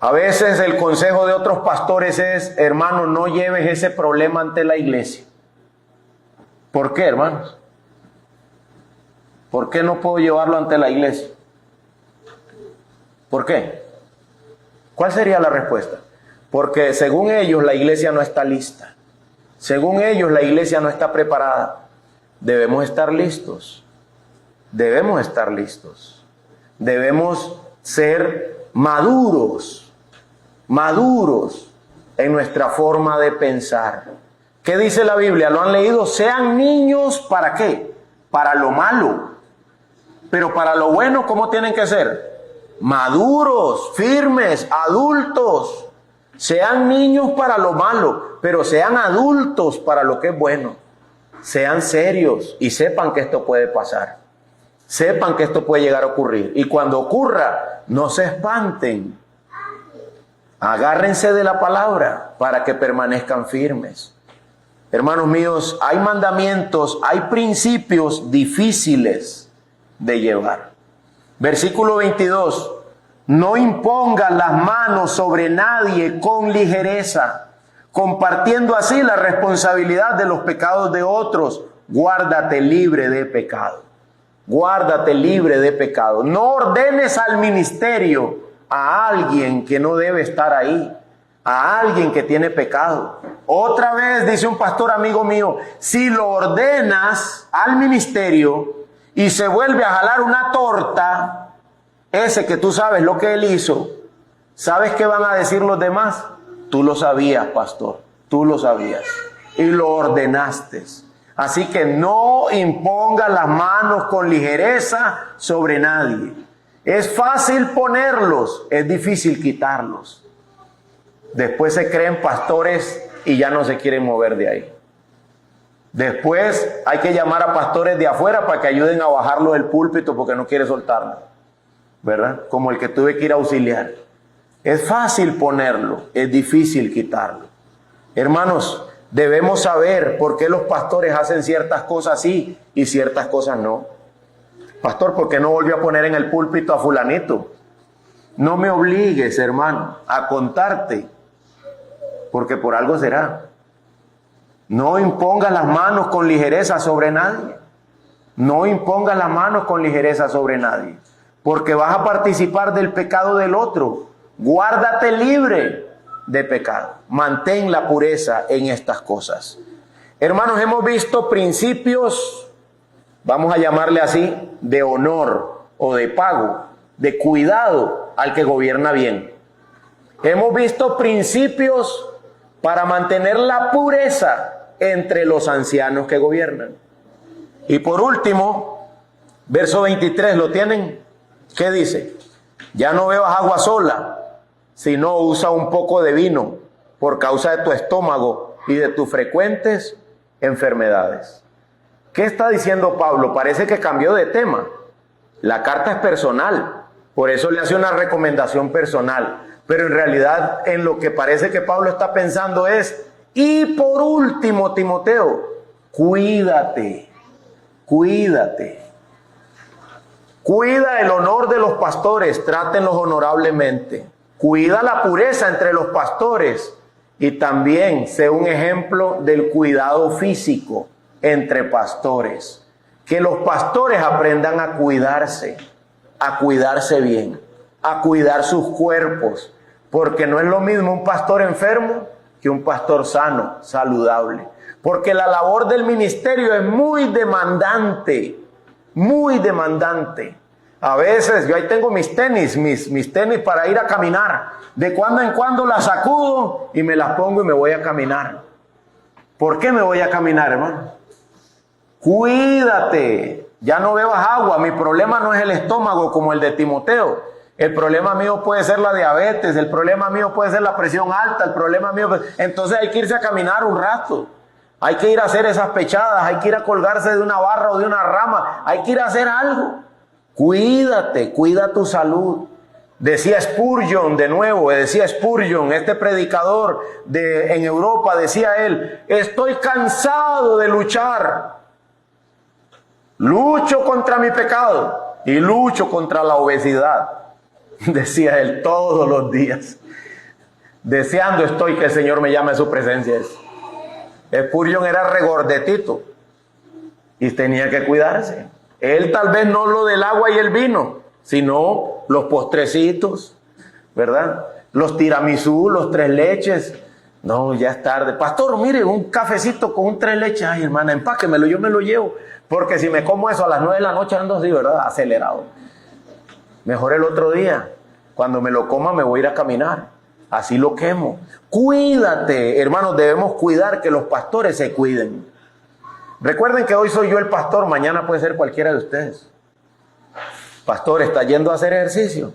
A veces el consejo de otros pastores es, hermano, no lleves ese problema ante la iglesia. ¿Por qué, hermanos? ¿Por qué no puedo llevarlo ante la iglesia? ¿Por qué? ¿Cuál sería la respuesta? Porque según ellos la iglesia no está lista. Según ellos, la iglesia no está preparada. Debemos estar listos. Debemos estar listos. Debemos ser maduros en nuestra forma de pensar. ¿Qué dice la Biblia? ¿Lo han leído? Sean niños, ¿para qué? Para lo malo. Pero para lo bueno, ¿cómo tienen que ser? Maduros, firmes, adultos. Sean niños para lo malo, pero sean adultos para lo que es bueno. Sean serios y sepan que esto puede pasar. Sepan que esto puede llegar a ocurrir. Y cuando ocurra, no se espanten. Agárrense de la palabra para que permanezcan firmes. Hermanos míos, hay mandamientos, hay principios difíciles de llevar. Versículo 22. No impongas las manos sobre nadie con ligereza, compartiendo así la responsabilidad de los pecados de otros. Guárdate libre de pecado. Guárdate libre de pecado. No ordenes al ministerio a alguien que no debe estar ahí, a alguien que tiene pecado. Otra vez dice un pastor amigo mío, si lo ordenas al ministerio y se vuelve a jalar una torta, ese que tú sabes lo que él hizo, ¿sabes qué van a decir los demás? Tú lo sabías, pastor, tú lo sabías y lo ordenaste. Así que no impongas las manos con ligereza sobre nadie. Es fácil ponerlos, es difícil quitarlos. Después se creen pastores y ya no se quieren mover de ahí. Después hay que llamar a pastores de afuera para que ayuden a bajarlo del púlpito porque no quiere soltarlo, ¿verdad? Como el que tuve que ir a auxiliar. Es fácil ponerlo, es difícil quitarlo. Hermanos, debemos saber por qué los pastores hacen ciertas cosas sí y ciertas cosas no. Pastor, ¿por qué no volvió a poner en el púlpito a fulanito? No me obligues, hermano, a contarte, porque por algo será. No impongas las manos con ligereza sobre nadie. No impongas las manos con ligereza sobre nadie, porque vas a participar del pecado del otro. Guárdate libre de pecado. Mantén la pureza en estas cosas. Hermanos, hemos visto principios, vamos a llamarle así, de honor o de pago, de cuidado al que gobierna bien. Hemos visto principios para mantener la pureza entre los ancianos que gobiernan. Y por último, verso 23, ¿lo tienen? ¿Qué dice? Ya no bebas agua sola, sino usa un poco de vino por causa de tu estómago y de tus frecuentes enfermedades. ¿Qué está diciendo Pablo? Parece que cambió de tema. La carta es personal. Por eso le hace una recomendación personal. Pero en realidad en lo que parece que Pablo está pensando es, y por último, Timoteo, cuídate, cuídate. Cuida el honor de los pastores, trátenlos honorablemente. Cuida la pureza entre los pastores y también sé un ejemplo del cuidado físico entre pastores. Que los pastores aprendan a cuidarse bien, a cuidar sus cuerpos, porque no es lo mismo un pastor enfermo que un pastor sano, saludable. Porque la labor del ministerio es muy demandante, muy demandante. A veces yo ahí tengo mis tenis para ir a caminar. De cuando en cuando las sacudo y me las pongo y me voy a caminar. ¿Por qué me voy a caminar, hermano? Cuídate, ya no bebas agua. Mi problema no es el estómago como el de Timoteo. El problema mío puede ser la diabetes, el problema mío puede ser la presión alta, el problema mío... Entonces hay que irse a caminar un rato. Hay que ir a hacer esas pechadas, hay que ir a colgarse de una barra o de una rama, hay que ir a hacer algo. Cuídate, cuida tu salud. Decía Spurgeon, de nuevo, decía Spurgeon, este predicador en Europa, decía él, estoy cansado de luchar. Lucho contra mi pecado y lucho contra la obesidad. Decía él todos los días. Deseando estoy que el Señor me llame a su presencia. Spurgeon era regordetito y tenía que cuidarse. Él tal vez no lo del agua y el vino, sino los postrecitos, ¿verdad? Los tiramisú, los tres leches. No, ya es tarde. Pastor, mire, un cafecito con un tres leches. Ay, hermana, empáquemelo, yo me lo llevo. Porque si me como eso a las 9 de la noche ando así, ¿verdad? Acelerado. Mejor el otro día. Cuando me lo coma me voy a ir a caminar. Así lo quemo. Cuídate, hermanos, debemos cuidar que los pastores se cuiden. Recuerden que hoy soy yo el pastor, mañana puede ser cualquiera de ustedes. Pastor, ¿está yendo a hacer ejercicio?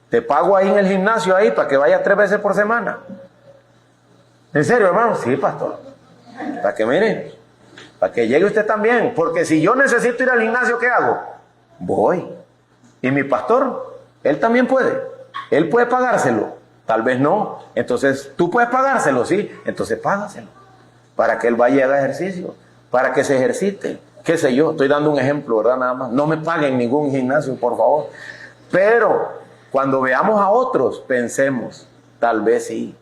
Te pago ahí en el gimnasio ahí para que vaya 3 veces por semana. ¿En serio, hermano? Sí, pastor. Para que miren, para que llegue usted también. Porque si yo necesito ir al gimnasio, ¿qué hago? Voy. Y mi pastor, él también puede. Él puede pagárselo. Tal vez no. Entonces, tú puedes pagárselo, ¿sí? Entonces, págaselo. Para que él vaya a hacer ejercicio. Para que se ejercite. Qué sé yo, estoy dando un ejemplo, ¿verdad? Nada más. No me paguen ningún gimnasio, por favor. Pero, cuando veamos a otros, pensemos, tal vez sí.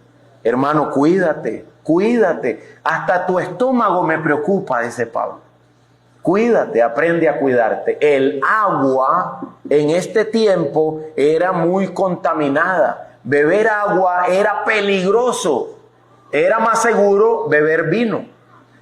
Hermano, cuídate, cuídate. Hasta tu estómago me preocupa, dice Pablo. Cuídate, aprende a cuidarte. El agua en este tiempo era muy contaminada. Beber agua era peligroso. Era más seguro beber vino.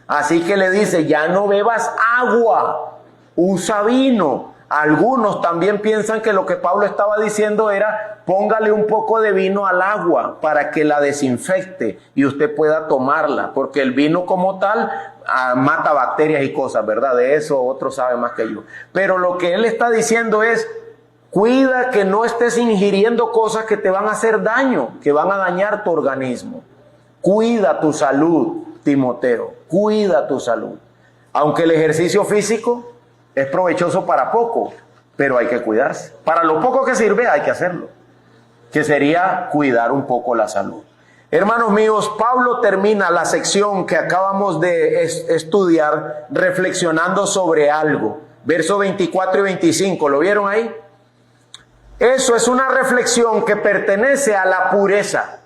Así que le dice, ya no bebas agua, usa vino. Algunos también piensan que lo que Pablo estaba diciendo era, póngale un poco de vino al agua para que la desinfecte y usted pueda tomarla, porque el vino como tal mata bacterias y cosas, ¿verdad? De eso otros saben más que yo. Pero lo que él está diciendo es, cuida que no estés ingiriendo cosas que te van a hacer daño, que van a dañar tu organismo. Cuida tu salud, Timoteo, cuida tu salud. Aunque el ejercicio físico es provechoso para poco, pero hay que cuidarse. Para lo poco que sirve hay que hacerlo, que sería cuidar un poco la salud. Hermanos míos, Pablo termina la sección que acabamos de estudiar reflexionando sobre algo. Versos 24 y 25, ¿lo vieron ahí? Eso es una reflexión que pertenece a la pureza.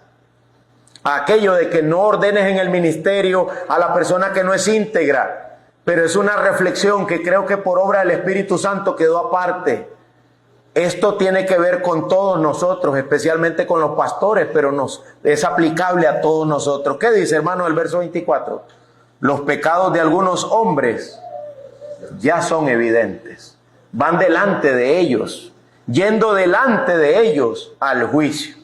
Aquello de que no ordenes en el ministerio a la persona que no es íntegra. Pero es una reflexión que creo que por obra del Espíritu Santo quedó aparte. Esto tiene que ver con todos nosotros, especialmente con los pastores, pero es aplicable a todos nosotros. ¿Qué dice, hermano, el verso 24? Los pecados de algunos hombres ya son evidentes. Van delante de ellos, yendo delante de ellos al juicio.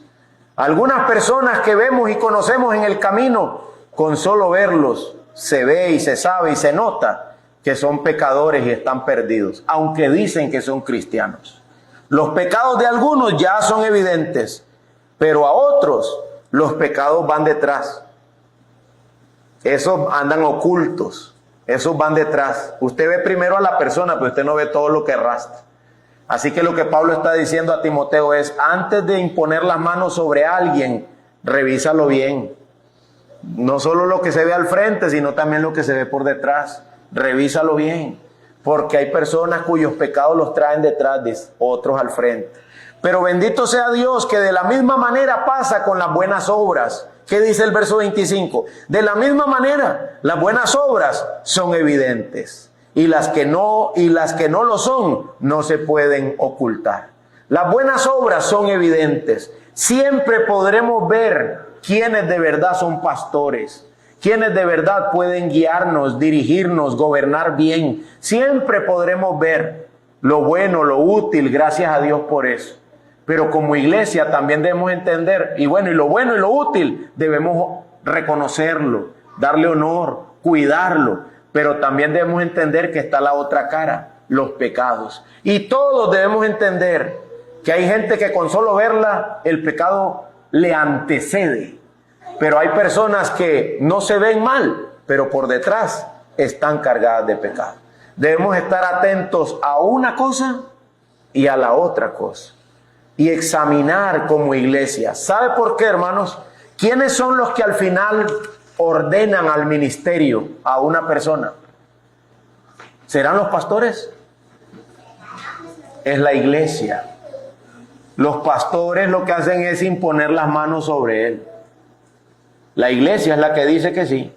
Algunas personas que vemos y conocemos en el camino, con solo verlos, se ve y se sabe y se nota que son pecadores y están perdidos, aunque dicen que son cristianos. Los pecados de algunos ya son evidentes, pero a otros los pecados van detrás. Esos andan ocultos, esos van detrás. Usted ve primero a la persona, pero usted no ve todo lo que arrastra. Así que lo que Pablo está diciendo a Timoteo es, antes de imponer las manos sobre alguien, revísalo bien. No solo lo que se ve al frente, sino también lo que se ve por detrás. Revísalo bien, porque hay personas cuyos pecados los traen detrás de otros al frente. Pero bendito sea Dios que de la misma manera pasa con las buenas obras. ¿Qué dice el verso 25? De la misma manera, las buenas obras son evidentes. Y las que no lo son, no se pueden ocultar. Las buenas obras son evidentes. Siempre podremos ver quiénes de verdad son pastores, quiénes de verdad pueden guiarnos, dirigirnos, gobernar bien. Siempre podremos ver lo bueno, lo útil, gracias a Dios por eso. Pero como iglesia también debemos entender, y lo bueno y lo útil debemos reconocerlo, darle honor, cuidarlo. Pero también debemos entender que está la otra cara, los pecados. Y todos debemos entender que hay gente que con solo verla, el pecado le antecede. Pero hay personas que no se ven mal, pero por detrás están cargadas de pecado. Debemos estar atentos a una cosa y a la otra cosa. Y examinar como iglesia. ¿Sabe por qué, hermanos? ¿Quiénes son los que al final ordenan al ministerio a una persona? ¿Serán los pastores? Es la iglesia. Los pastores lo que hacen es imponer las manos sobre él. La iglesia es la que dice que sí.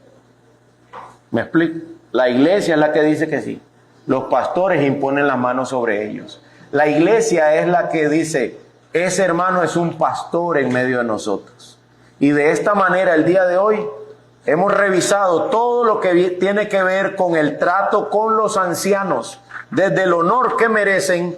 ¿Me explico? La iglesia es la que dice que sí. Los pastores imponen las manos sobre ellos. La iglesia es la que dice, ese hermano es un pastor en medio de nosotros. Y de esta manera, el día de hoy, hemos revisado todo lo que tiene que ver con el trato con los ancianos, desde el honor que merecen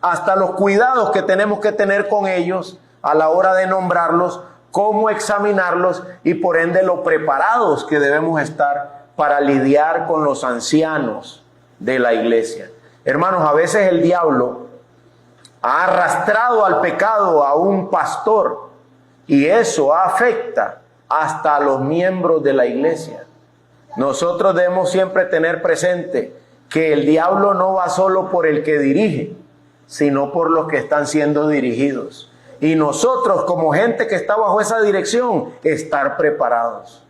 hasta los cuidados que tenemos que tener con ellos a la hora de nombrarlos, cómo examinarlos y por ende lo preparados que debemos estar para lidiar con los ancianos de la iglesia. Hermanos, a veces el diablo ha arrastrado al pecado a un pastor y eso afecta hasta a los miembros de la iglesia. Nosotros debemos siempre tener presente que el diablo no va solo por el que dirige, sino por los que están siendo dirigidos. Y nosotros, como gente que está bajo esa dirección, estar preparados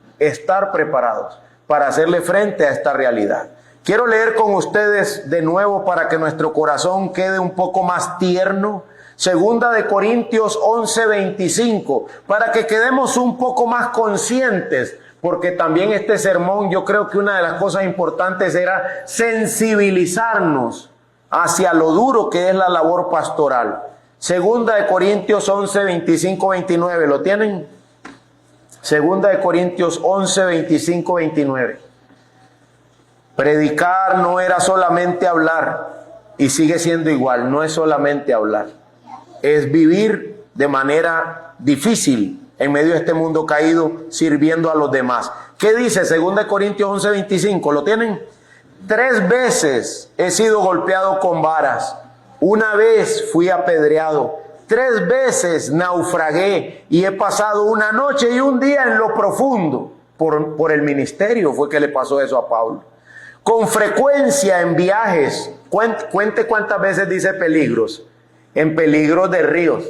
para hacerle frente a esta realidad. Quiero leer con ustedes de nuevo para que nuestro corazón quede un poco más tierno. Segunda de Corintios 11:25, para que quedemos un poco más conscientes, porque también este sermón, yo creo que una de las cosas importantes era sensibilizarnos hacia lo duro que es la labor pastoral. Segunda de Corintios 11:25-29, ¿lo tienen? Segunda de Corintios 11:25-29. Predicar no era solamente hablar, y sigue siendo igual, no es solamente hablar. Es vivir de manera difícil en medio de este mundo caído, sirviendo a los demás. ¿Qué dice 2 Corintios 11:25? ¿Lo tienen? 3 veces he sido golpeado con varas. 1 vez fui apedreado. 3 veces naufragué y he pasado 1 noche y 1 día en lo profundo. Por el ministerio fue que le pasó eso a Pablo. Con frecuencia en viajes. Cuente cuántas veces dice peligros. En peligros de ríos,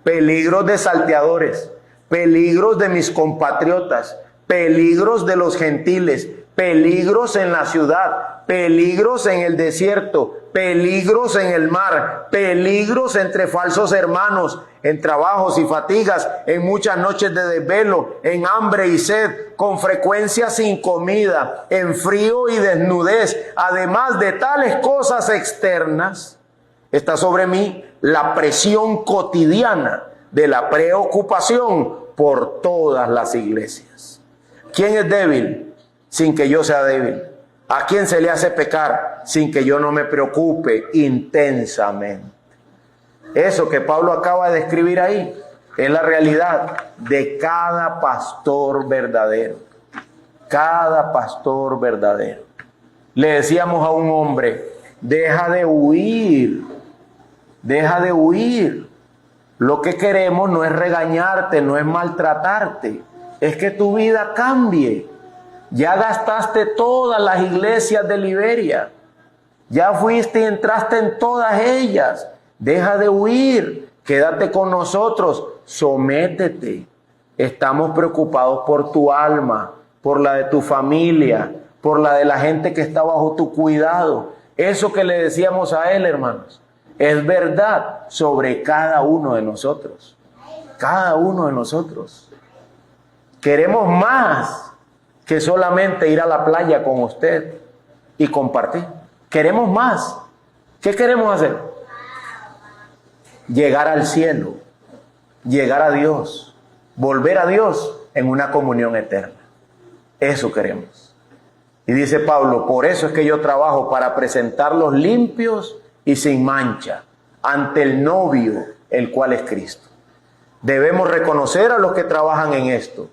peligros de salteadores, peligros de mis compatriotas, peligros de los gentiles, peligros en la ciudad, peligros en el desierto, peligros en el mar, peligros entre falsos hermanos, en trabajos y fatigas, en muchas noches de desvelo, en hambre y sed, con frecuencia sin comida, en frío y desnudez. Además de tales cosas externas, está sobre mí la presión cotidiana de la preocupación por todas las iglesias. ¿Quién es débil sin que yo sea débil? ¿A quién se le hace pecar sin que yo no me preocupe intensamente? Eso que Pablo acaba de escribir ahí es la realidad de cada pastor verdadero. Cada pastor verdadero. Le decíamos a un hombre, deja de huir. Deja de huir. Lo que queremos no es regañarte, no es maltratarte. Es que tu vida cambie. Ya gastaste todas las iglesias de Liberia. Ya fuiste y entraste en todas ellas. Deja de huir. Quédate con nosotros. Sométete. Estamos preocupados por tu alma, por la de tu familia, por la de la gente que está bajo tu cuidado. Eso que le decíamos a él, hermanos, es verdad sobre cada uno de nosotros. Cada uno de nosotros. Queremos más que solamente ir a la playa con usted y compartir. Queremos más. ¿Qué queremos hacer? Llegar al cielo, llegar a Dios, volver a Dios en una comunión eterna. Eso queremos. Y dice Pablo, por eso es que yo trabajo para presentarlos limpios y sin mancha ante el novio, el cual es Cristo. Debemos reconocer a los que trabajan en esto.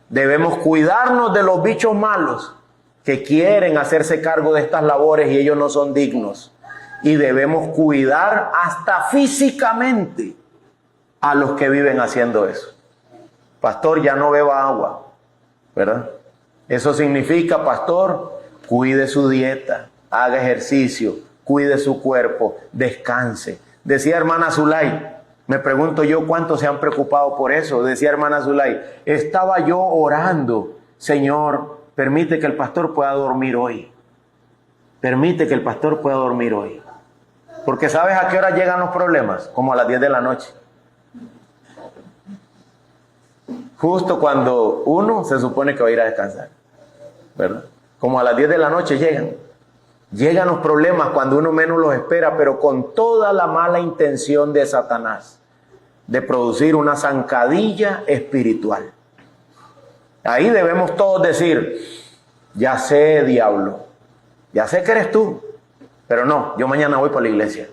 Debemos cuidarnos de los bichos malos que quieren hacerse cargo de estas labores y ellos no son dignos. Y debemos cuidar hasta físicamente a los que viven haciendo eso. Pastor, ya no beba agua, ¿verdad? Eso significa, pastor, cuide su dieta, haga ejercicio, cuide su cuerpo, descanse. Decía hermana Zulay, me pregunto yo cuántos se han preocupado por eso. Decía hermana Zulay, estaba yo orando, Señor, permite que el pastor pueda dormir hoy. Permite que el pastor pueda dormir hoy. Porque ¿sabes a qué hora llegan los problemas? Como a las 10 de la noche. Justo cuando uno se supone que va a ir a descansar, ¿verdad? Como a las 10 de la noche llegan. Llegan los problemas cuando uno menos los espera, pero con toda la mala intención de Satanás de producir una zancadilla espiritual. Ahí debemos todos decir, ya sé, diablo, ya sé que eres tú, pero no, yo mañana voy para la iglesia,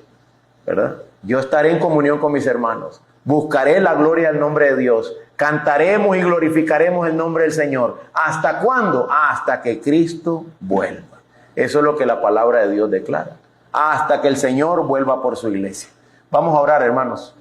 ¿verdad? Yo estaré en comunión con mis hermanos, buscaré la gloria del nombre de Dios, cantaremos y glorificaremos el nombre del Señor. ¿Hasta cuándo? Hasta que Cristo vuelva. Eso es lo que la palabra de Dios declara. Hasta que el Señor vuelva por su iglesia. Vamos a orar, hermanos.